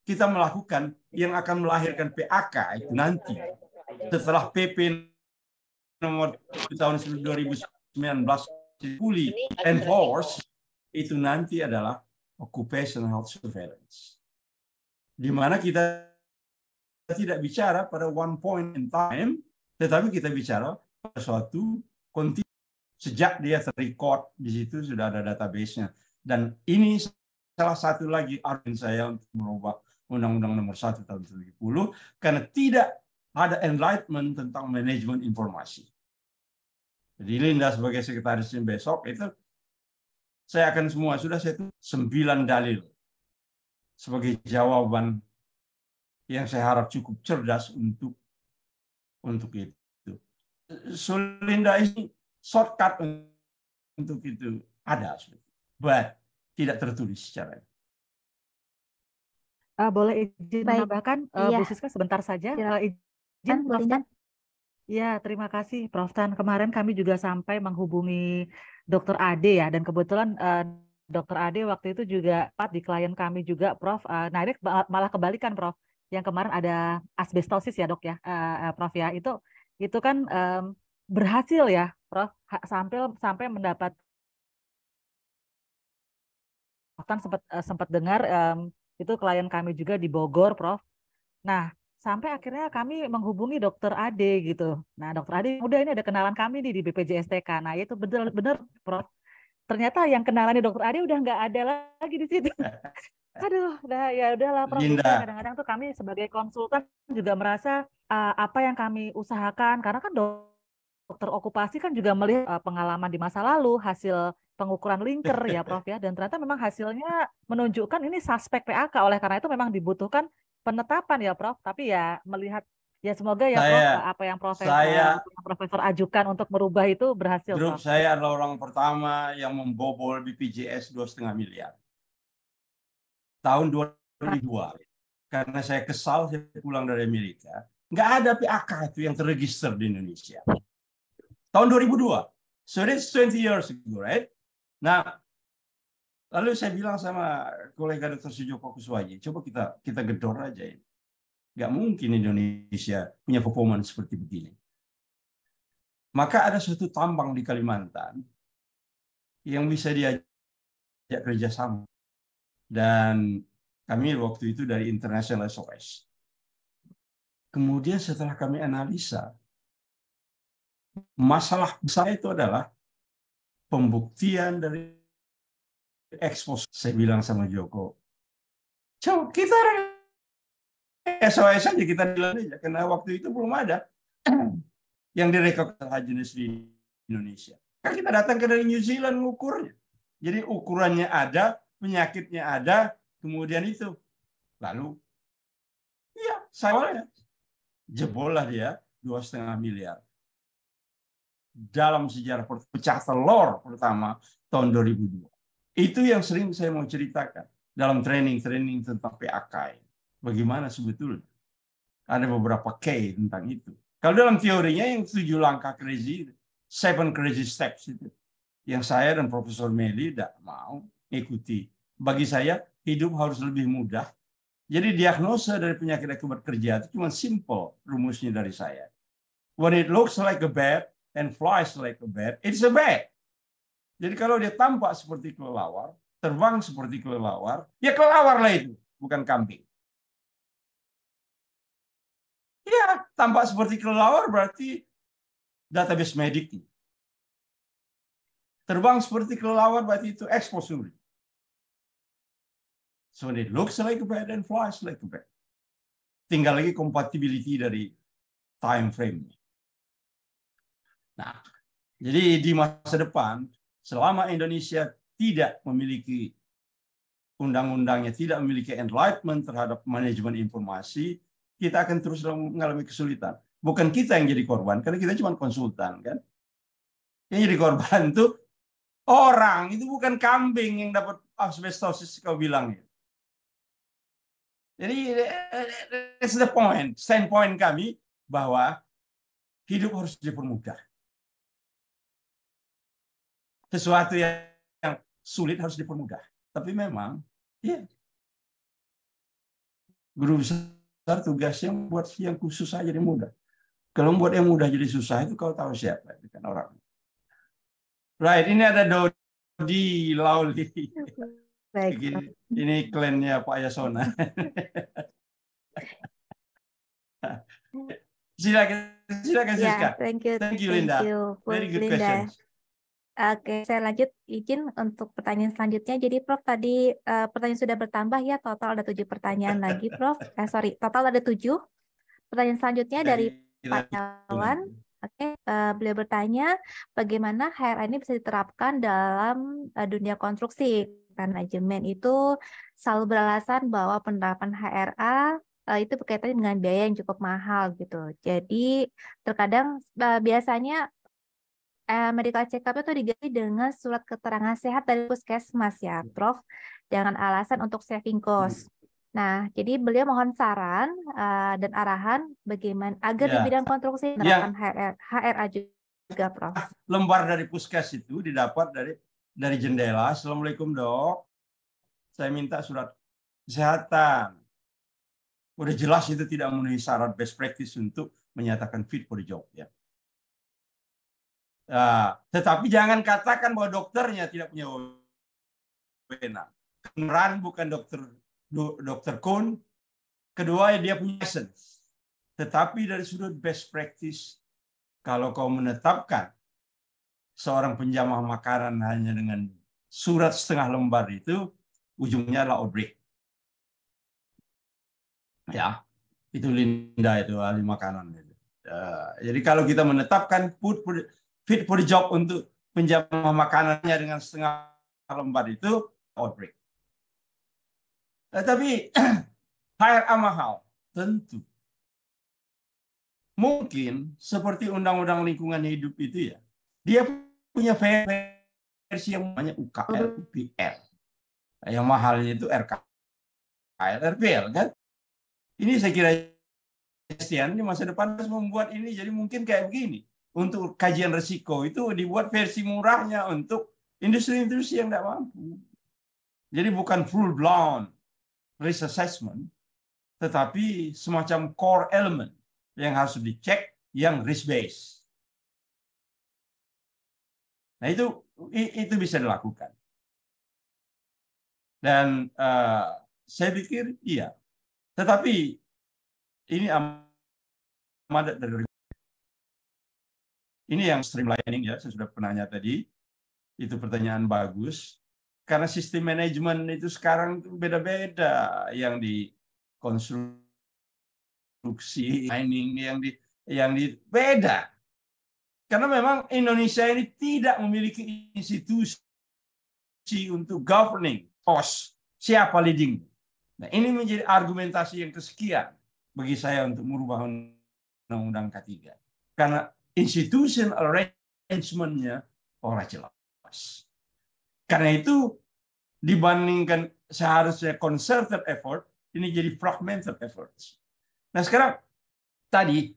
Speaker 1: kita melakukan yang akan melahirkan PAK itu nanti setelah PP nomor tahun 2019 fully enforced, itu nanti adalah occupational health surveillance. Di mana kita tidak bicara pada one point in time, tetapi kita bicara pada suatu kontinu. Sejak dia terrecord, di situ sudah ada database-nya. Dan ini salah satu lagi argumen saya untuk merubah Undang-Undang Nomor 1 tahun 2010, karena tidak ada enlightenment tentang manajemen informasi. Jadi Linda sebagai sekretarisnya besok itu, saya akan semua, sudah saya tulis 9 dalil sebagai jawaban yang saya harap cukup cerdas untuk itu. So Linda ini shortcut untuk itu ada, but tidak tertulis secara.
Speaker 3: Boleh izin
Speaker 2: Baik.
Speaker 3: menambahkan,
Speaker 2: Iya.
Speaker 3: Bu Siska sebentar saja.
Speaker 2: Silakan,
Speaker 3: Izin,
Speaker 2: Bu
Speaker 3: Prof.
Speaker 2: Linda.
Speaker 3: Tan. Ya, terima kasih, Prof. Tan. Kemarin kami juga sampai menghubungi Dr. Ade ya, dan kebetulan Dr. Ade waktu itu juga di klien kami juga, Prof. Nah, ini malah kebalikan, Prof. Yang kemarin ada asbestosis ya, Dok ya, Prof ya. Itu kan berhasil ya, Prof. Sampai mendapat sempat dengar itu klien kami juga di Bogor, Prof. Nah, sampai akhirnya kami menghubungi Dokter Ade gitu. Nah, Dokter Ade, udah ini ada kenalan kami nih di BPJSTK. Nah, itu benar, Prof. Ternyata yang kenalan di Dokter Ade udah nggak ada lagi di situ. Aduh, ya udahlah, Prof. Jadi kadang-kadang tuh kami sebagai konsultan juga merasa apa yang kami usahakan, karena kan dokter okupasi kan juga melihat pengalaman di masa lalu, hasil pengukuran linker ya, Prof ya, dan ternyata memang hasilnya menunjukkan ini suspek PAK. Oleh karena itu memang dibutuhkan penetapan ya, Prof. Tapi ya melihat ya semoga ya, Prof, apa yang Profesor ajukan untuk merubah itu berhasil.
Speaker 1: Grup
Speaker 3: Prof.
Speaker 1: saya adalah orang pertama yang membobol BPJS 2,5 miliar. Tahun 2002. Karena saya kesal, saya pulang dari Amerika. Nggak ada PAK itu yang terregister di Indonesia. Tahun 2002. So that's 20 years ago, right? Nah, lalu saya bilang sama kolega Dr. Sujoko Kuswaji, coba kita gedor aja ini. Nggak mungkin Indonesia punya performance seperti begini. Maka ada suatu tambang di Kalimantan yang bisa diajak kerjasama. Dan kami waktu itu dari International SOS. Kemudian setelah kami analisa, masalah besar itu adalah pembuktian dari ekspos. Saya bilang sama Joko, coba kita SOS aja, kita bilang aja, karena waktu itu belum ada yang direkomendasi jenis di Indonesia. Kan kita datang ke dari New Zealand mengukurnya. Jadi ukurannya ada, penyakitnya ada, kemudian itu. Lalu, ya saya jebol lah dia 2,5 miliar. Dalam sejarah pecah telur pertama tahun 2002. Itu yang sering saya mau ceritakan dalam training tentang PAK. Bagaimana sebetulnya? Ada beberapa K tentang itu. Kalau dalam teorinya yang 7 langkah crazy, 7 crazy steps itu. Yang saya dan Profesor Meli tidak mau ikuti. Bagi saya, hidup harus lebih mudah. Jadi diagnosa dari penyakit akibat kerja itu cuma simple rumusnya dari saya. When it looks like a bat and flies like a bat, it's a bat. Jadi kalau dia tampak seperti kelelawar, terbang seperti kelelawar, ya kelelawar lah itu, bukan kambing. Ya, tampak seperti kelelawar berarti database medik. Terbang seperti kelelawar berarti itu exposure. So it looks like a bat and flies like a bat. Tinggal lagi compatibility dari time frame. Nah, jadi di masa depan, selama Indonesia tidak memiliki undang-undangnya, tidak memiliki enlightenment terhadap manajemen informasi, kita akan terus mengalami kesulitan. Bukan kita yang jadi korban, karena kita cuma konsultan, kan? Yang jadi korban itu orang, itu bukan kambing yang dapat asbestosis kau bilang. Jadi, that's the point. Standpoint kami bahwa hidup harus dipermudah. Sesuatu yang sulit harus dipermudah. Tapi memang, ya, guru besar tugasnya buat yang khusus saja jadi mudah. Kalau membuat yang mudah jadi susah itu kau tahu siapa, kan orang. Right, ini ada Dodi Lauli.
Speaker 2: Baik, Prof.
Speaker 1: Ini klannya Pak Yasona. Silakan
Speaker 2: Ya,
Speaker 1: Siska.
Speaker 2: thank you,
Speaker 1: Thank you,
Speaker 2: thank
Speaker 1: Linda.
Speaker 2: you, Bu
Speaker 1: Very good
Speaker 2: Linda.
Speaker 1: questions.
Speaker 2: Oke, saya lanjut izin untuk pertanyaan selanjutnya. Jadi Prof tadi pertanyaan sudah bertambah ya, total ada 7 pertanyaan lagi, Prof. Sorry, total ada 7. Pertanyaan selanjutnya dari Pak Yawan. Oke, beliau bertanya bagaimana HRA ini bisa diterapkan dalam dunia konstruksi. Karena manajemen itu selalu beralasan bahwa penerapan HRA itu berkaitan dengan biaya yang cukup mahal gitu. Jadi terkadang biasanya medical check-up itu diganti dengan surat keterangan sehat dari puskesmas ya, Prof. Dengan alasan untuk saving cost. Nah, jadi beliau mohon saran dan arahan bagaimana agar di
Speaker 1: Ya.
Speaker 2: bidang konstruksi menerapkan HRA juga, Prof.
Speaker 1: Lembar dari puskes itu didapat dari jendela. Assalamualaikum, Dok. Saya minta surat kesehatan. Udah jelas itu tidak memenuhi syarat best practice untuk menyatakan fit for the job ya. Tetapi jangan katakan bahwa dokternya tidak punya wewenang. Kebenaran bukan dokter Kun. Kedua, dia punya license. Tetapi dari sudut best practice, kalau kau menetapkan seorang penjamah makanan hanya dengan surat setengah lembar itu, ujungnya adalah outbreak. Ya, itu Linda itu ahli makanan. Jadi kalau kita menetapkan fit for the job untuk penjamah makanannya dengan setengah lembar itu outbreak. Tapi HRA mahal, tentu. Mungkin seperti undang-undang lingkungan hidup itu ya, dia punya versi yang banyak UKL, UPL. Yang mahalnya itu RKL, RPL kan. Ini saya kira di masa depan harus membuat ini jadi mungkin kayak begini. Untuk kajian risiko itu dibuat versi murahnya untuk industri-industri yang tidak mampu. Jadi bukan full blown risk assessment, tetapi semacam core element yang harus dicek yang risk based. Nah itu bisa dilakukan. Dan saya pikir iya. Tetapi ini amanat dari ini yang streamlining ya, saya sudah penanya tadi. Itu pertanyaan bagus. Karena sistem manajemen itu sekarang beda-beda, yang di konstruksi, mining, yang di beda. Karena memang Indonesia ini tidak memiliki institusi untuk governing cost, siapa leading. Nah, ini menjadi argumentasi yang kesekian bagi saya untuk merubah undang-undang K3. Karena institution arrangement-nya ora jelas. Karena itu dibandingkan seharusnya concerted effort, ini jadi fragmented efforts. Nah sekarang tadi,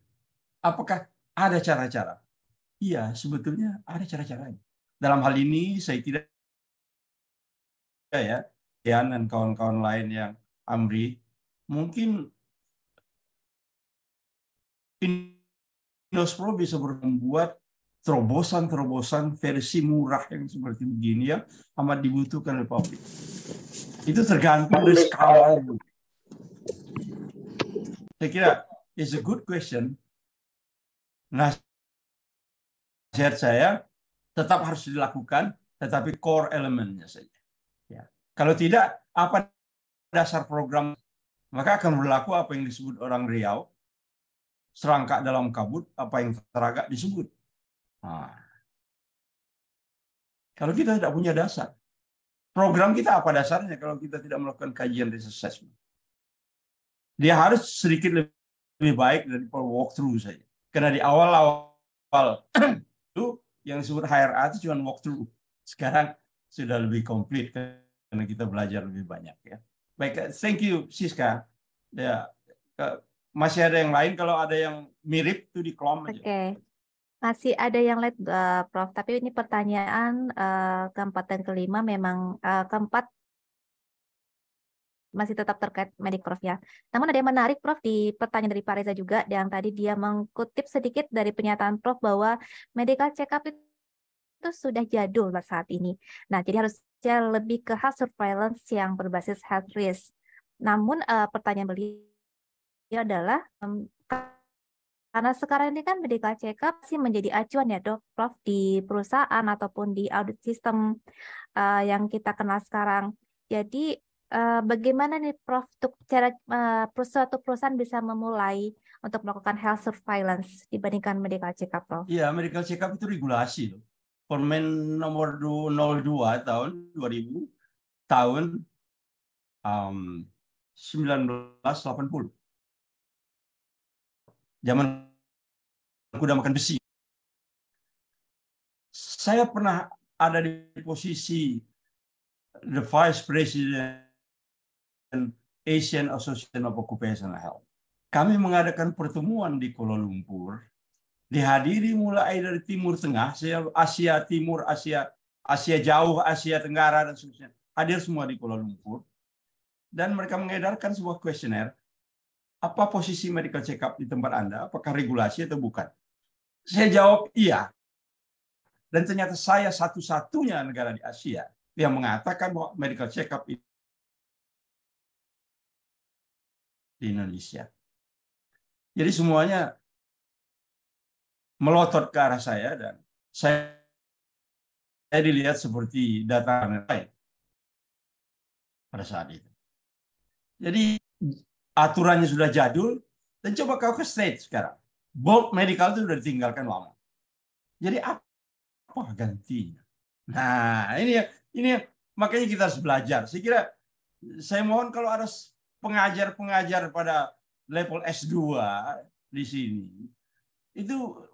Speaker 1: apakah ada cara-cara? Iya, sebetulnya ada cara-caranya. Dalam hal ini saya tidak ya, Dian dan kawan-kawan lain yang Amri, mungkin Indospro bisa membuat terobosan-terobosan versi murah yang seperti begini yang amat dibutuhkan oleh publik. Itu tergantung dari skala. Saya kira it's a good question. Nasihat saya tetap harus dilakukan, tetapi core elemennya saja. Ya. Kalau tidak, apa dasar program, maka akan berlaku apa yang disebut orang Riau, serangkak dalam kabut, apa yang teragak disebut. Nah, kalau kita tidak punya dasar, program kita apa dasarnya kalau kita tidak melakukan kajian risk assessment? Dia harus sedikit lebih baik dari walkthrough saja. Karena di awal-awal itu yang disebut HRA itu cuma walkthrough. Sekarang sudah lebih komplit karena kita belajar lebih banyak ya. Baik, thank you Siska. Ya, masih ada yang lain, kalau ada yang mirip itu di kolom aja.
Speaker 2: Oke. Masih ada yang lain, Prof. Tapi ini pertanyaan keempat dan kelima memang keempat masih tetap terkait medik, Prof ya. Namun ada yang menarik, Prof, di pertanyaan dari Pak Reza juga, yang tadi dia mengutip sedikit dari pernyataan Prof bahwa medical check-up itu itu sudah jadul saat ini. Nah, jadi harusnya lebih ke health surveillance yang berbasis health risk. Namun pertanyaan beliau adalah karena sekarang ini kan medical check-up sih menjadi acuan ya dok, Prof, di perusahaan ataupun di audit sistem yang kita kenal sekarang. Jadi bagaimana nih Prof untuk cara suatu perusahaan bisa memulai untuk melakukan health surveillance dibandingkan medical check-up, Prof?
Speaker 1: Iya, medical check-up itu regulasi loh. Permen nomor 02 tahun 2000 tahun 1980. Zaman aku udah makan besi. Saya pernah ada di posisi the Vice President Asian Association of Occupational Health. Kami mengadakan pertemuan di Kuala Lumpur, dihadiri mulai dari Timur Tengah, Asia Timur, Asia Jauh, Asia Tenggara, dan seterusnya. Hadir semua di Kuala Lumpur. Dan mereka mengedarkan sebuah kuesioner, apa posisi medical check-up di tempat Anda? Apakah regulasi atau bukan? Saya jawab iya. Dan ternyata saya satu-satunya negara di Asia yang mengatakan bahwa medical check-up di Indonesia. Jadi semuanya melotot ke arah saya dan saya dilihat seperti data lain pada saat itu. Jadi aturannya sudah jadul dan coba kau ke state sekarang. Bulk medical itu sudah ditinggalkan lama. Jadi apa gantinya? Nah, ini makanya kita harus belajar. Saya mohon kalau ada pengajar-pengajar pada level S2 di sini itu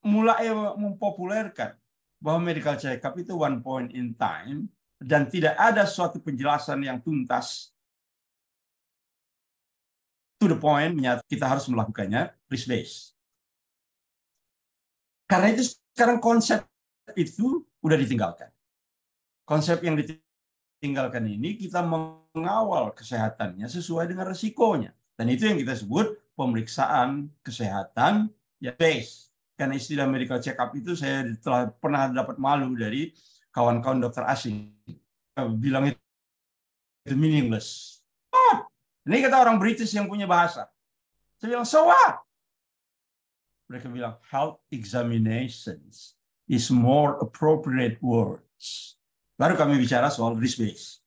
Speaker 1: mulai mempopulerkan bahwa medical check-up itu one point in time dan tidak ada suatu penjelasan yang tuntas to the point, kita harus melakukannya risk based. Karena itu sekarang konsep itu udah ditinggalkan. Konsep yang ditinggalkan ini kita mengawal kesehatannya sesuai dengan resikonya. Dan itu yang kita sebut pemeriksaan kesehatan ya base. Karena istilah medical check-up itu saya telah pernah dapat malu dari kawan-kawan dokter asing. Bilang itu meaningless. Ini kata orang British yang punya bahasa. Saya bilang, so what? Mereka bilang, health examinations is more appropriate words. Baru kami bicara soal risk-based.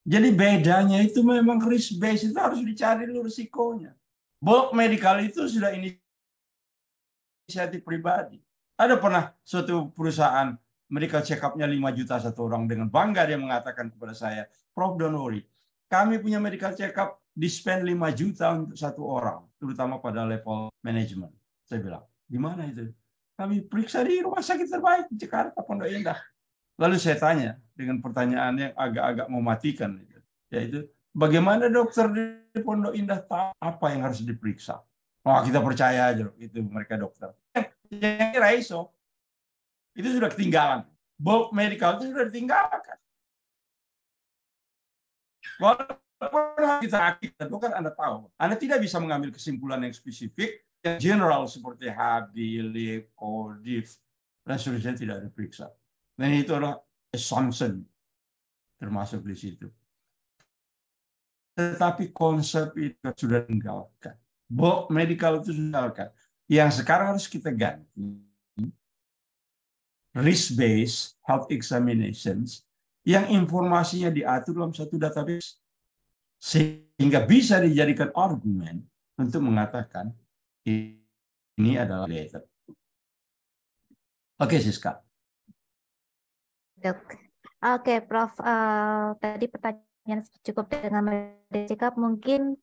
Speaker 1: Jadi bedanya itu memang risk-based itu harus dicari dulu risikonya. Bulk medical itu sudah inisiatif pribadi. Ada pernah suatu perusahaan medical check-up-nya 5 juta satu orang dengan bangga dia mengatakan kepada saya, Prof, don't worry. Kami punya medical check-up di-spend 5 juta untuk satu orang, terutama pada level manajemen. Saya bilang, gimana itu? Kami periksa di rumah sakit terbaik di Jakarta, Pondok Indah. Lalu saya tanya dengan pertanyaan yang agak-agak mematikan, yaitu, bagaimana dokter di Pondok Indah tahu apa yang harus diperiksa? Oh, kita percaya aja, itu mereka dokter. Yang raiso, itu sudah ketinggalan. Bulk medical itu sudah ditinggalkan. Walaupun kita kan Anda tahu, Anda tidak bisa mengambil kesimpulan yang spesifik, yang general seperti HB, LIP, CODIF, dan seterusnya tidak diperiksa. Dan itu adalah assumption termasuk di situ. Tetapi konsep itu sudah ditinggalkan. Bulk medical itu sudah ditinggalkan. Yang sekarang harus kita ganti risk-based health examinations yang informasinya diatur dalam satu database sehingga bisa dijadikan argumen untuk mengatakan ini adalah related. Oke, Siska.
Speaker 2: Oke, Prof. Tadi pertanyaan cukup dengan medical check-up. Mungkin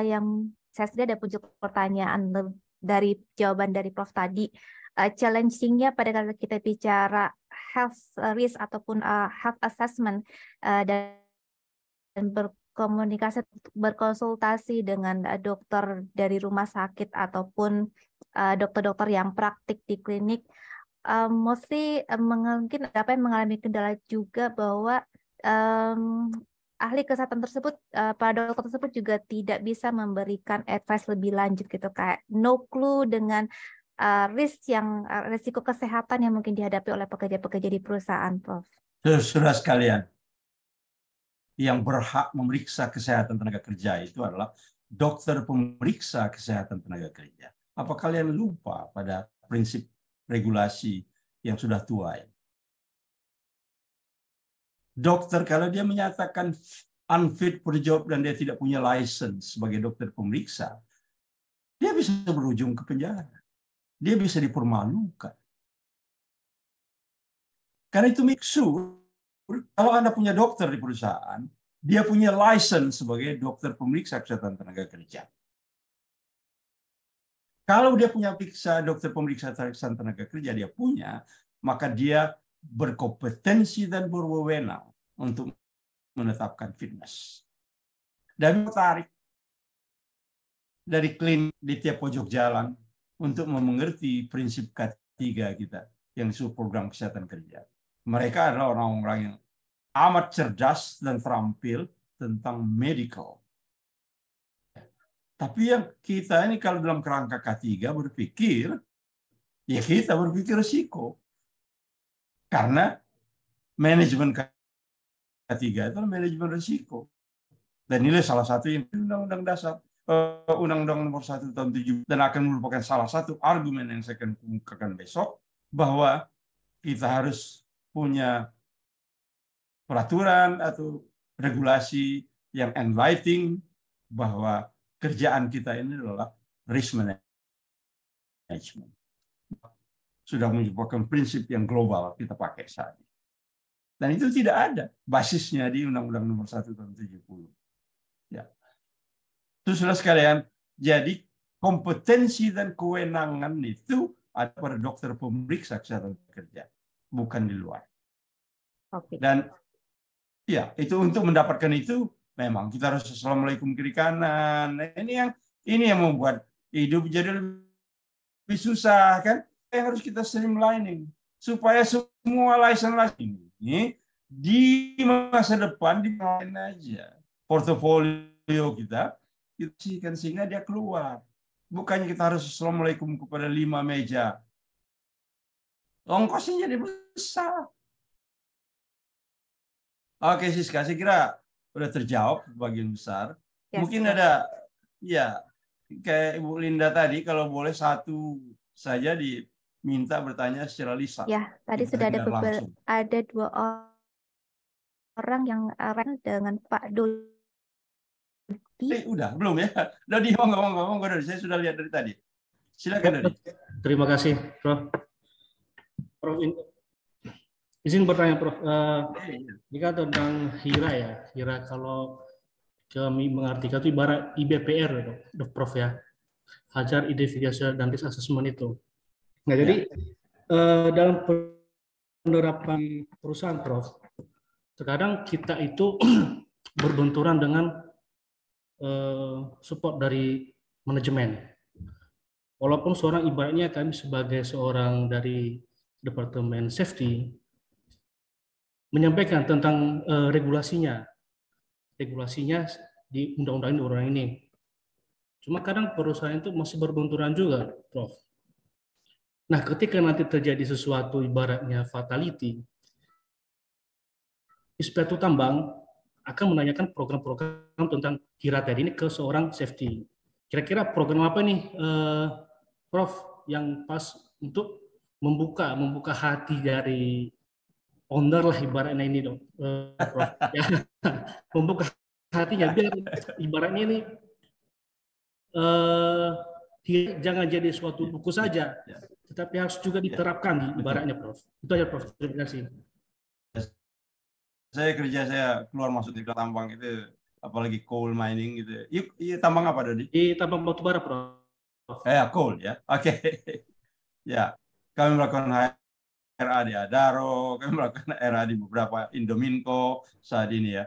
Speaker 2: yang saya sudah ada puncuk pertanyaan dari jawaban dari Prof tadi. Challenging-nya pada kalau kita bicara health risk ataupun health assessment dan berkonsultasi dengan dokter dari rumah sakit ataupun dokter-dokter yang praktik di klinik, mostly mungkin apa yang mengalami kendala juga bahwa ahli kesehatan tersebut, para dokter tersebut juga tidak bisa memberikan advice lebih lanjut gitu, kayak no clue dengan risiko kesehatan yang mungkin dihadapi oleh pekerja-pekerja di perusahaan, Prof?
Speaker 1: Saudara sekalian, yang berhak memeriksa kesehatan tenaga kerja itu adalah dokter pemeriksa kesehatan tenaga kerja. Apa kalian lupa pada prinsip regulasi yang sudah tua? Dokter kalau dia menyatakan unfit for the job dan dia tidak punya license sebagai dokter pemeriksa, dia bisa berujung ke penjara. Dia bisa dipermalukan. Karena itu make sure kalau Anda punya dokter di perusahaan, dia punya license sebagai dokter pemeriksa kesehatan tenaga kerja. Kalau dia punya dokter pemeriksa kesehatan tenaga kerja, dia punya, maka dia berkompetensi dan berwenang untuk menetapkan fitness. Dan tarik dari klinik di tiap pojok jalan untuk mengerti prinsip K3 kita yang disebut program kesehatan kerja. Mereka adalah orang-orang yang amat cerdas dan terampil tentang medical. Tapi yang kita ini kalau dalam kerangka K3 berpikir, ya kita berpikir risiko. Karena manajemen K3 itu manajemen risiko. Dan ini salah satu yang Undang-Undang Dasar, Undang-Undang Nomor 1 Tahun 7, dan akan merupakan salah satu argumen yang saya akan kemukakan besok, bahwa kita harus punya peraturan atau regulasi yang enlightening bahwa kerjaan kita ini adalah risk management. Sudah merupakan prinsip yang global kita pakai saat ini. Dan itu tidak ada basisnya di Undang-Undang Nomor 1 Tahun 70. Ya. Itu sudah sekalian, jadi kompetensi dan kewenangan itu ada pada dokter pemeriksa kesehatan kerja, bukan di luar.
Speaker 2: Oke.
Speaker 1: Dan ya, itu untuk mendapatkan itu memang kita harus assalamualaikum kiri kanan. Nah, ini yang membuat hidup jadi lebih susah kan? Yang harus kita streamlining supaya semua license ini di masa depan dimain aja portofolio kita sehingga dia keluar. Bukannya kita harus assalamualaikum kepada 5 meja. Ongkosnya jadi besar. Oke, Siska, saya kira sudah terjawab bagian besar.
Speaker 2: Yes,
Speaker 1: Mungkin
Speaker 2: Prof.
Speaker 1: ada, ya, kayak Ibu Linda tadi, kalau boleh satu saja diminta bertanya secara lisan.
Speaker 2: Ya, tadi
Speaker 1: Kita
Speaker 2: sudah ada
Speaker 1: dengar langsung.
Speaker 2: ada 2 orang yang dengan Pak Dodi.
Speaker 1: Udah, belum ya? Dodi, ngomong, Dodi. Saya sudah lihat dari tadi. Silakan, Dodi.
Speaker 4: Terima kasih, Prof. Prof, izin bertanya, Prof. Jika tentang HIRA ya, HIRA kalau kami mengartikan itu ibarat IBPR, Prof ya, Hajar Identification dan Risk Assessment itu. Nah, jadi dalam penerapan perusahaan, Prof, terkadang kita itu berbenturan dengan support dari manajemen. Walaupun seorang ibaratnya kami sebagai seorang dari Departemen Safety menyampaikan tentang regulasinya di undang-undang ini. Cuma kadang perusahaan itu masih berbenturan juga, Prof. Nah, ketika nanti terjadi sesuatu ibaratnya fatality, Inspektur Tambang akan menanyakan program-program tentang HIRA tadi ini ke seorang safety. Kira-kira program apa nih, Prof, yang pas untuk membuka hati dari owner lah ibaratnya ini dong, Prof. Ya, membuka hatinya biar ibaratnya ini jangan jadi suatu buku saja, tetapi harus juga diterapkan di ibaratnya, Prof. Itu aja, Prof. Terima kasih.
Speaker 1: Saya keluar masuk di tambang itu, apalagi coal mining gitu. Tambang apa, Dodi?
Speaker 4: Di tambang batubara, Prof.
Speaker 1: Coal ya. Oke. Ya, kami melakukan RA di Adaro, kami melakukan RA di beberapa Indominco saat ini ya.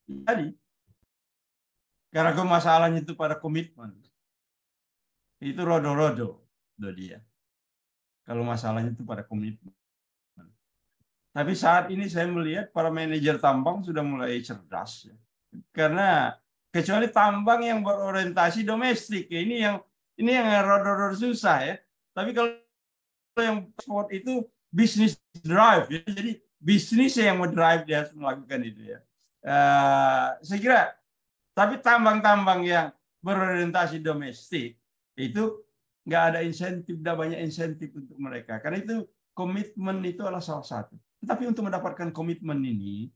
Speaker 1: Jadi, karena masalahnya itu pada komitmen. Itu rodo-rodo, Dodi ya. Kalau masalahnya itu pada komitmen. Tapi saat ini saya melihat para manajer tambang sudah mulai cerdas. Ya. Karena kecuali tambang yang berorientasi domestik. Ya, ini yang rada-rada susah ya. Tapi kalau yang ekspor itu bisnis drive, ya. Jadi bisnis yang drive dia harus melakukan itu ya. Saya kira, tapi tambang-tambang yang berorientasi domestik itu nggak ada insentif, nggak banyak insentif untuk mereka. Karena itu komitmen itu adalah salah satu. Tetapi untuk mendapatkan komitmen ini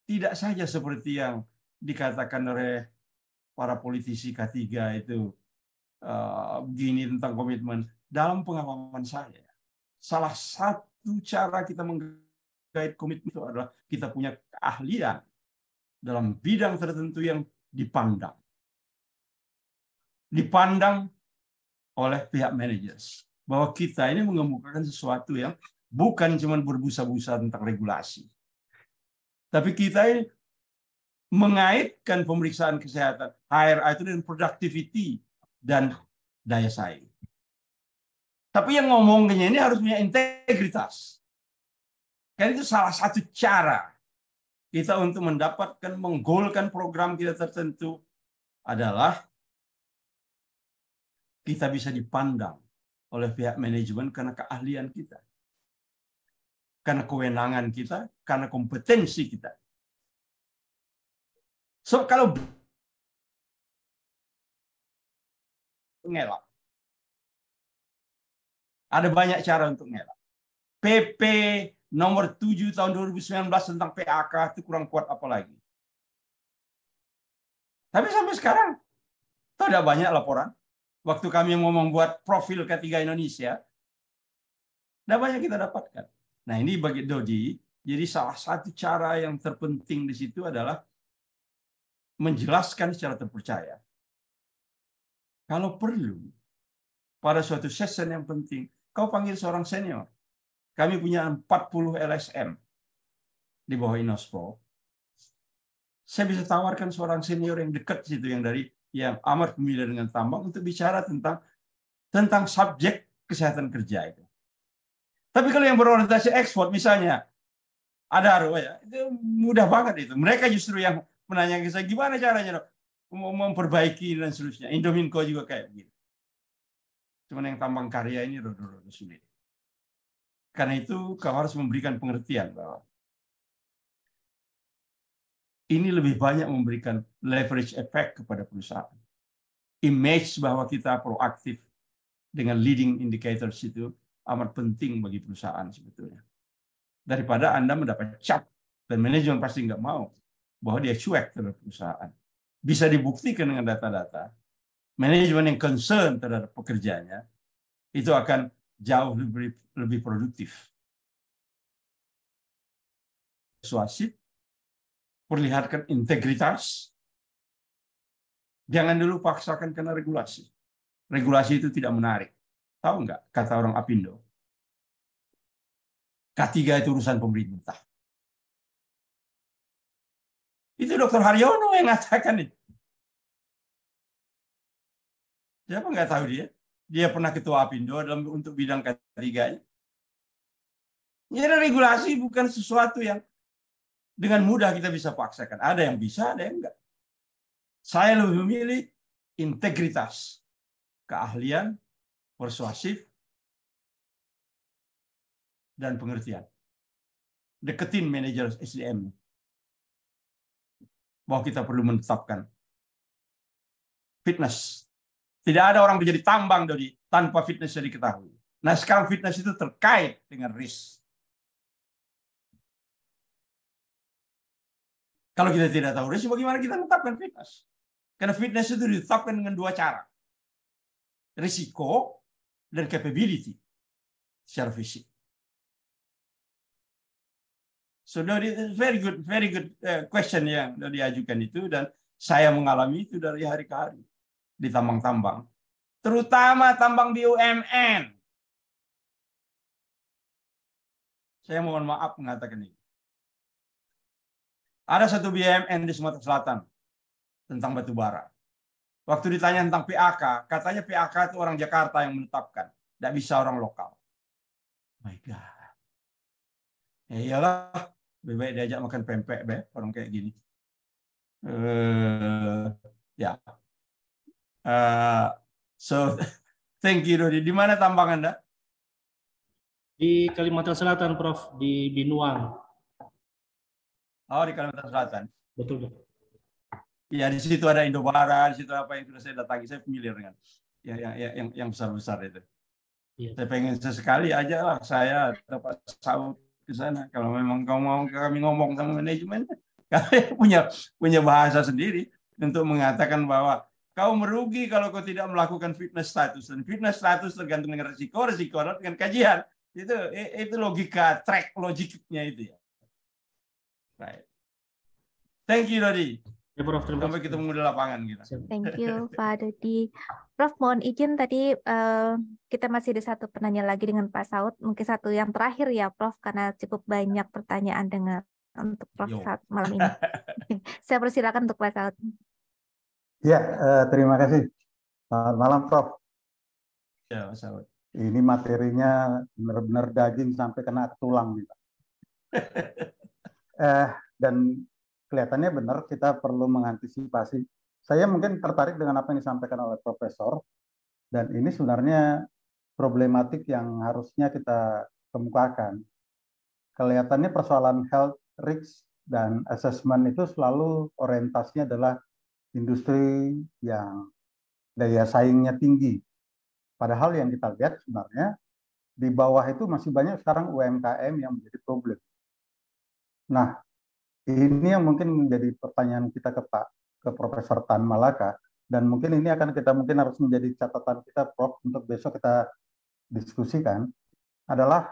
Speaker 1: tidak saja seperti yang dikatakan oleh para politisi K3 itu begini tentang komitmen. Dalam pengalaman saya, salah satu cara kita menggait komitmen itu adalah kita punya keahlian dalam bidang tertentu yang dipandang oleh pihak managers. Bahwa kita ini mengemukakan sesuatu yang bukan cuma berbusa-busa tentang regulasi. Tapi kita ini mengaitkan pemeriksaan kesehatan HRA itu dengan productivity dan daya saing. Tapi yang ngomongnya ini harus punya integritas. Karena itu salah satu cara kita untuk mendapatkan, menggolkan program kita tertentu adalah kita bisa dipandang oleh pihak manajemen karena keahlian kita. Karena kewenangan kita, karena kompetensi kita. So, kalau ngelak, ada banyak cara untuk ngelak. PP nomor 7 tahun 2019 tentang PAK itu kurang kuat apalagi. Tapi sampai sekarang, tidak banyak laporan. Waktu kami ngomong buat profil K3 Indonesia, tidak banyak kita dapatkan. Nah ini bagi Dodi, jadi salah satu cara yang terpenting di situ adalah menjelaskan secara terpercaya. Kalau perlu, pada suatu session yang penting, kau panggil seorang senior. Kami punya 40 LSM di bawah INOSPO. Saya bisa tawarkan seorang senior yang dekat situ, yang amat familiar dengan tambang untuk bicara tentang subjek kesehatan kerja itu. Tapi kalau yang berorientasi ekspor, misalnya Adaro ya, itu mudah banget itu. Mereka justru yang menanyakan saya gimana caranya dok memperbaiki dan seterusnya. Indominco juga kayak begitu. Cuman yang tambang karya ini rodo-rodo sulit. Karena itu kau harus memberikan pengertian bahwa ini lebih banyak memberikan leverage effect kepada perusahaan. Image bahwa kita proaktif dengan leading indicators itu amat penting bagi perusahaan sebetulnya. Daripada Anda mendapat cap, dan manajemen pasti nggak mau bahwa dia cuek terhadap perusahaan. Bisa dibuktikan dengan data-data. Manajemen yang concern terhadap pekerjanya itu akan jauh lebih produktif. Persuasif, perlihatkan integritas. Jangan dulu paksakan karena regulasi. Regulasi itu tidak menarik. Tahu nggak kata orang Apindo? K3 itu urusan pemerintah. Itu Dr. Haryono yang mengatakan itu. Siapa nggak tahu dia? Dia pernah ketua Apindo untuk bidang K3-nya. Jadi regulasi bukan sesuatu yang dengan mudah kita bisa paksakan. Ada yang bisa, ada yang enggak. Saya lebih memilih integritas, keahlian, persuasif, dan pengertian. Deketin manajer SDM. Bahwa kita perlu menetapkan fitness. Tidak ada orang menjadi tambang dari tanpa fitnessnya diketahui. Nah sekarang fitness itu terkait dengan risk. Kalau kita tidak tahu risk, bagaimana kita menetapkan fitness? Karena fitness itu ditetapkan dengan dua cara. Risiko dan capability secara fisik. So very good question yang diajukan itu, dan saya mengalami itu dari hari ke hari di tambang-tambang, terutama tambang BUMN. Saya mohon maaf mengatakan ini. Ada satu BUMN di Sumatera Selatan tentang batu bara. Waktu ditanya tentang PAK, katanya PAK itu orang Jakarta yang menetapkan, tidak bisa orang lokal. My God. Ya iyalah, lebih baik diajak makan pempek, orang kayak gini. Ya. So thank you Dodi. Di mana tambang Anda?
Speaker 4: Di Kalimantan Selatan, Prof, di Binuang.
Speaker 1: Oh, di Kalimantan Selatan.
Speaker 4: Betul, Prof.
Speaker 1: Ya, di situ ada Indobara, di situ apa yang sudah saya datangi, saya familiar dengan yang besar-besar itu.
Speaker 4: Iya.
Speaker 1: Saya pengen sesekali aja lah saya dapat Saud ke sana. Kalau memang kau mau kami ngomong sama manajemen, kami punya bahasa sendiri untuk mengatakan bahwa kau merugi kalau kau tidak melakukan fitness status, dan fitness status tergantung dengan risiko dengan kajian. Itu logika track logiknya itu ya. Right. Thank you Dodi.
Speaker 4: Ya, Prof, terima
Speaker 1: Sampai
Speaker 4: kasih.
Speaker 1: ketemu di lapangan kita.
Speaker 2: Thank you, Pak Dodi. Prof, mohon izin tadi kita masih ada satu penanya lagi dengan Pak Saud. Mungkin satu yang terakhir ya, Prof, karena cukup banyak pertanyaan untuk Prof Saud malam ini. Saya persilakan untuk Pak Saud.
Speaker 5: Ya, terima kasih. Selamat malam, Prof.
Speaker 1: Ya, Pak Saud.
Speaker 5: Ini materinya benar-benar daging sampai kena tulang, nih, Pak. Dan kelihatannya benar kita perlu mengantisipasi. Saya mungkin tertarik dengan apa yang disampaikan oleh Profesor, dan ini sebenarnya problematik yang harusnya kita kemukakan. Kelihatannya persoalan health risk dan assessment itu selalu orientasinya adalah industri yang daya saingnya tinggi. Padahal yang kita lihat sebenarnya di bawah itu masih banyak sekarang UMKM yang menjadi problem. Nah, ini yang mungkin menjadi pertanyaan kita ke Profesor Tan Malaka, dan mungkin ini akan kita mungkin harus menjadi catatan kita, Prof, untuk besok kita diskusikan, adalah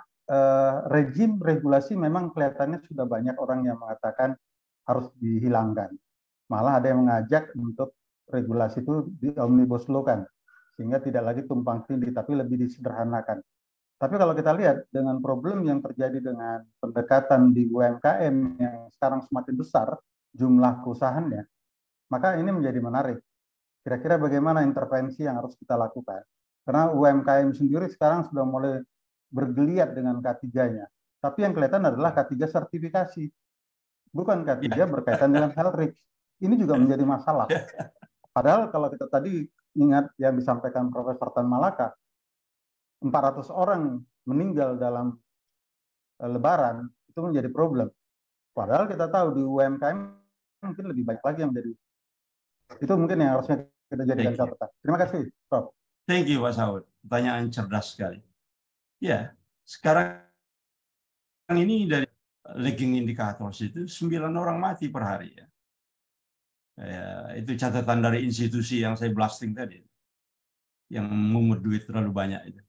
Speaker 5: rejim regulasi memang kelihatannya sudah banyak orang yang mengatakan harus dihilangkan. Malah ada yang mengajak untuk regulasi itu di omnibus law kan, sehingga tidak lagi tumpang tindih, tapi lebih disederhanakan. Tapi kalau kita lihat dengan problem yang terjadi dengan pendekatan di UMKM yang sekarang semakin besar jumlah perusahaannya, maka ini menjadi menarik. Kira-kira bagaimana intervensi yang harus kita lakukan? Karena UMKM sendiri sekarang sudah mulai bergeliat dengan K3-nya. Tapi yang kelihatan adalah K3 sertifikasi. Bukan K3 berkaitan dengan health risk. Ini juga menjadi masalah. Padahal kalau kita tadi ingat yang disampaikan Profesor Tan Malaka, 400 orang meninggal dalam Lebaran, itu menjadi problem. Padahal kita tahu di UMKM mungkin lebih banyak lagi yang menjadi. Itu mungkin yang harusnya kita jadikan catatan. Terima kasih, Prof.
Speaker 1: Thank you, Pak Saud. Pertanyaan cerdas sekali. Ya, sekarang ini dari lagging indicators itu 9 orang mati per hari ya. Itu catatan dari institusi yang saya blasting tadi, yang memungut duit terlalu banyak itu.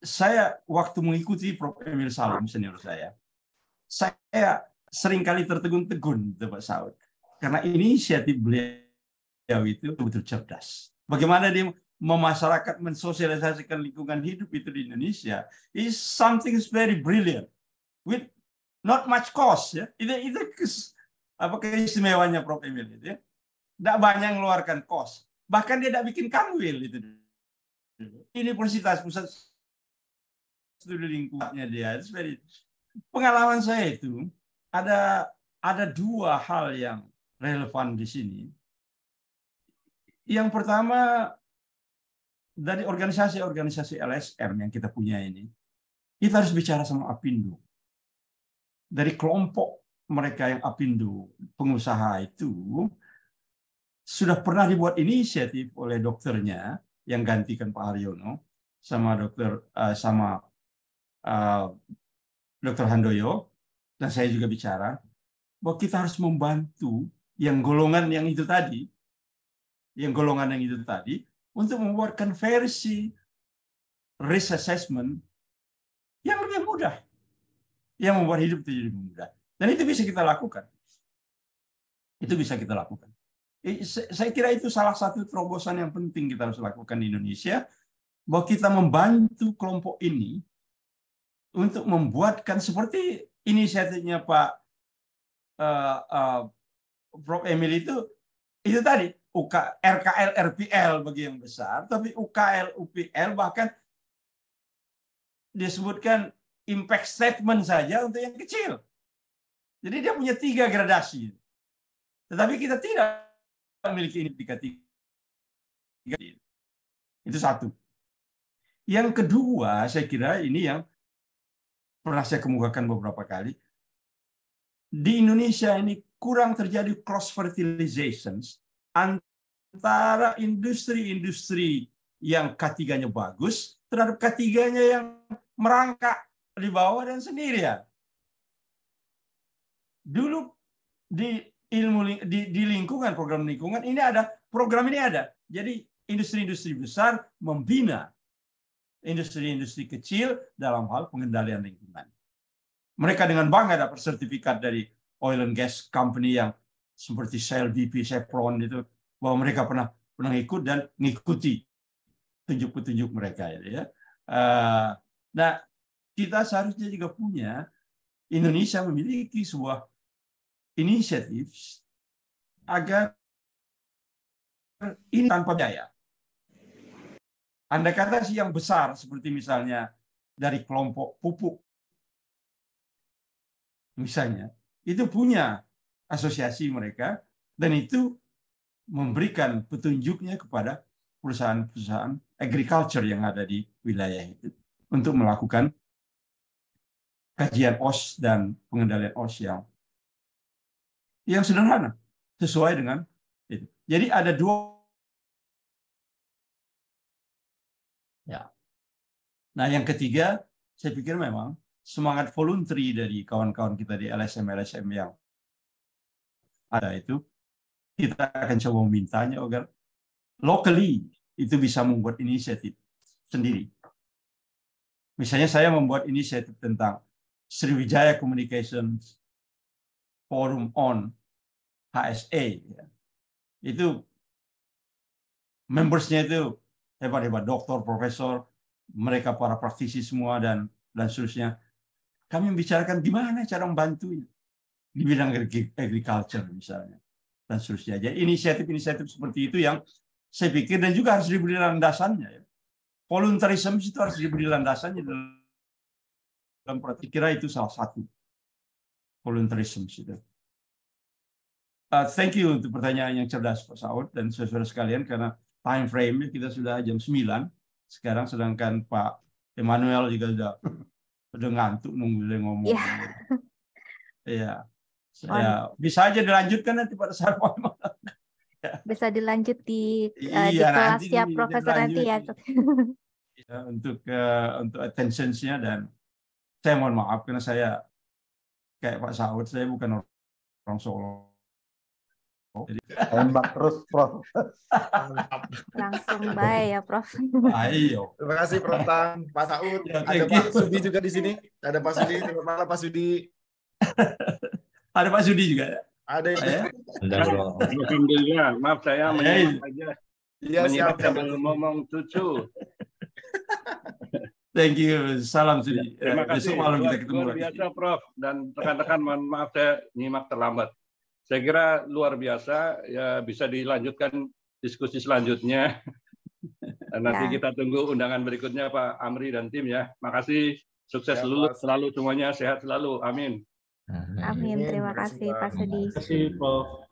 Speaker 1: Saya waktu mengikuti Prof. Emil Salim, senior saya seringkali tertegun-tegun, Pak Saud, karena inisiatif beliau itu betul cerdas. Bagaimana dia memasyarakat, mensosialisasikan lingkungan hidup itu di Indonesia is something very brilliant with not much cost ya. Itu apa keistimewaannya Prof. Emil itu ya. Tidak banyak mengeluarkan cost. Bahkan dia tidak bikin kanwil itu. Universitas pusat studi lingkungannya dia. Pengalaman saya itu ada dua hal yang relevan di sini. Yang pertama, dari organisasi-organisasi LSM yang kita punya ini, kita harus bicara sama Apindo. Dari kelompok mereka yang Apindo, pengusaha itu, sudah pernah dibuat inisiatif oleh dokternya yang gantikan Pak Haryono sama Dr. Handoyo, dan saya juga bicara bahwa kita harus membantu golongan yang itu tadi untuk membuatkan versi risk assessment yang lebih mudah, yang membuat hidup itu lebih mudah. Dan itu bisa kita lakukan. Saya kira itu salah satu terobosan yang penting kita harus lakukan di Indonesia, bahwa kita membantu kelompok ini untuk membuatkan seperti inisiatifnya Pak Prof. Emil itu tadi, RKL, RPL bagi yang besar, tapi UKL, UPL bahkan disebutkan impact statement saja untuk yang kecil. Jadi dia punya 3 gradasi. Tetapi kita tidak memiliki indikator. Itu satu. Yang kedua, saya kira ini yang pernah saya kemukakan beberapa kali. Di Indonesia ini kurang terjadi cross fertilization antara industri-industri yang K3-nya bagus terhadap K3-nya yang merangkak di bawah dan sendirian. Dulu di lingkungan, program lingkungan ini ada, program ini ada. Jadi industri-industri besar membina industri-industri kecil dalam hal pengendalian lingkungan. Mereka dengan bangga dapat sertifikat dari oil and gas company yang seperti Shell, BP, Chevron itu, bahwa mereka pernah ikut dan mengikuti petunjuk-petunjuk mereka. Ya. Nah, kita seharusnya juga punya, Indonesia memiliki sebuah inisiatif agar ini tanpa biaya. Andai kata sih yang besar, seperti misalnya dari kelompok pupuk, misalnya, itu punya asosiasi mereka, dan itu memberikan petunjuknya kepada perusahaan-perusahaan agriculture yang ada di wilayah itu untuk melakukan kajian OS dan pengendalian OS yang sederhana, sesuai dengan itu. Jadi ada dua. Ya. Nah, yang ketiga, saya pikir memang semangat voluntary dari kawan-kawan kita di LSM yang ada itu, kita akan coba memintanya agar locally itu bisa membuat inisiatif sendiri. Misalnya saya membuat inisiatif tentang Sriwijaya Communications Forum on HSE. Itu membersnya itu hebat-hebat, doktor, profesor, mereka para praktisi semua dan seterusnya. Kami membicarakan gimana cara membantunya di bidang agriculture misalnya dan seterusnya. Jadi inisiatif-inisiatif seperti itu yang saya pikir dan juga harus diberi landasannya. Ya. Voluntarism itu harus diberi landasannya dalam praktik. Kira itu salah satu voluntarism itu. Thank you untuk pertanyaan yang cerdas Pak Saud dan saudara sekalian, karena time frame kita sudah jam 9 sekarang, sedangkan Pak Emmanuel juga sudah ngantuk nunggu dia ngomong. Iya. Ya, bisa aja dilanjutkan nanti pada saat malam.
Speaker 2: Bisa dilanjut di kelas ya Profesor nanti ya.
Speaker 1: Untuk attention-nya, dan saya mohon maaf karena saya kayak Pak Saud, saya bukan orang Solo. Jadi,
Speaker 5: tembak terus, Prof.
Speaker 2: Langsung baik ya, Prof.
Speaker 1: Ayo.
Speaker 6: Terima kasih, Prof. Tan, Pak Saud.
Speaker 1: Ya,
Speaker 6: ada Pak Sudi juga di sini. Ada Pak Sudi. Selamat malam, Pak Sudi.
Speaker 1: Ada Pak Sudi juga.
Speaker 6: Ada ya?
Speaker 7: Alhamdulillah. Maaf saya menyimak aja.
Speaker 6: Iya,
Speaker 7: menyimak
Speaker 6: siap.
Speaker 7: sambil ngomong cucu.
Speaker 1: Thank you. Salam Sudi.
Speaker 7: Terima kasih.
Speaker 1: Besok malam kita ketemu
Speaker 7: Luar
Speaker 1: lagi.
Speaker 7: biasa, Prof. Dan rekan-rekan, mohon maaf saya nyimak terlambat. Saya kira luar biasa, ya bisa dilanjutkan diskusi selanjutnya. Dan nanti kita tunggu undangan berikutnya Pak Amri dan tim ya. Makasih, sukses selalu semuanya, sehat selalu. Amin.
Speaker 2: Amin. Terima kasih Pak Sudi.
Speaker 4: Terima kasih, Prof.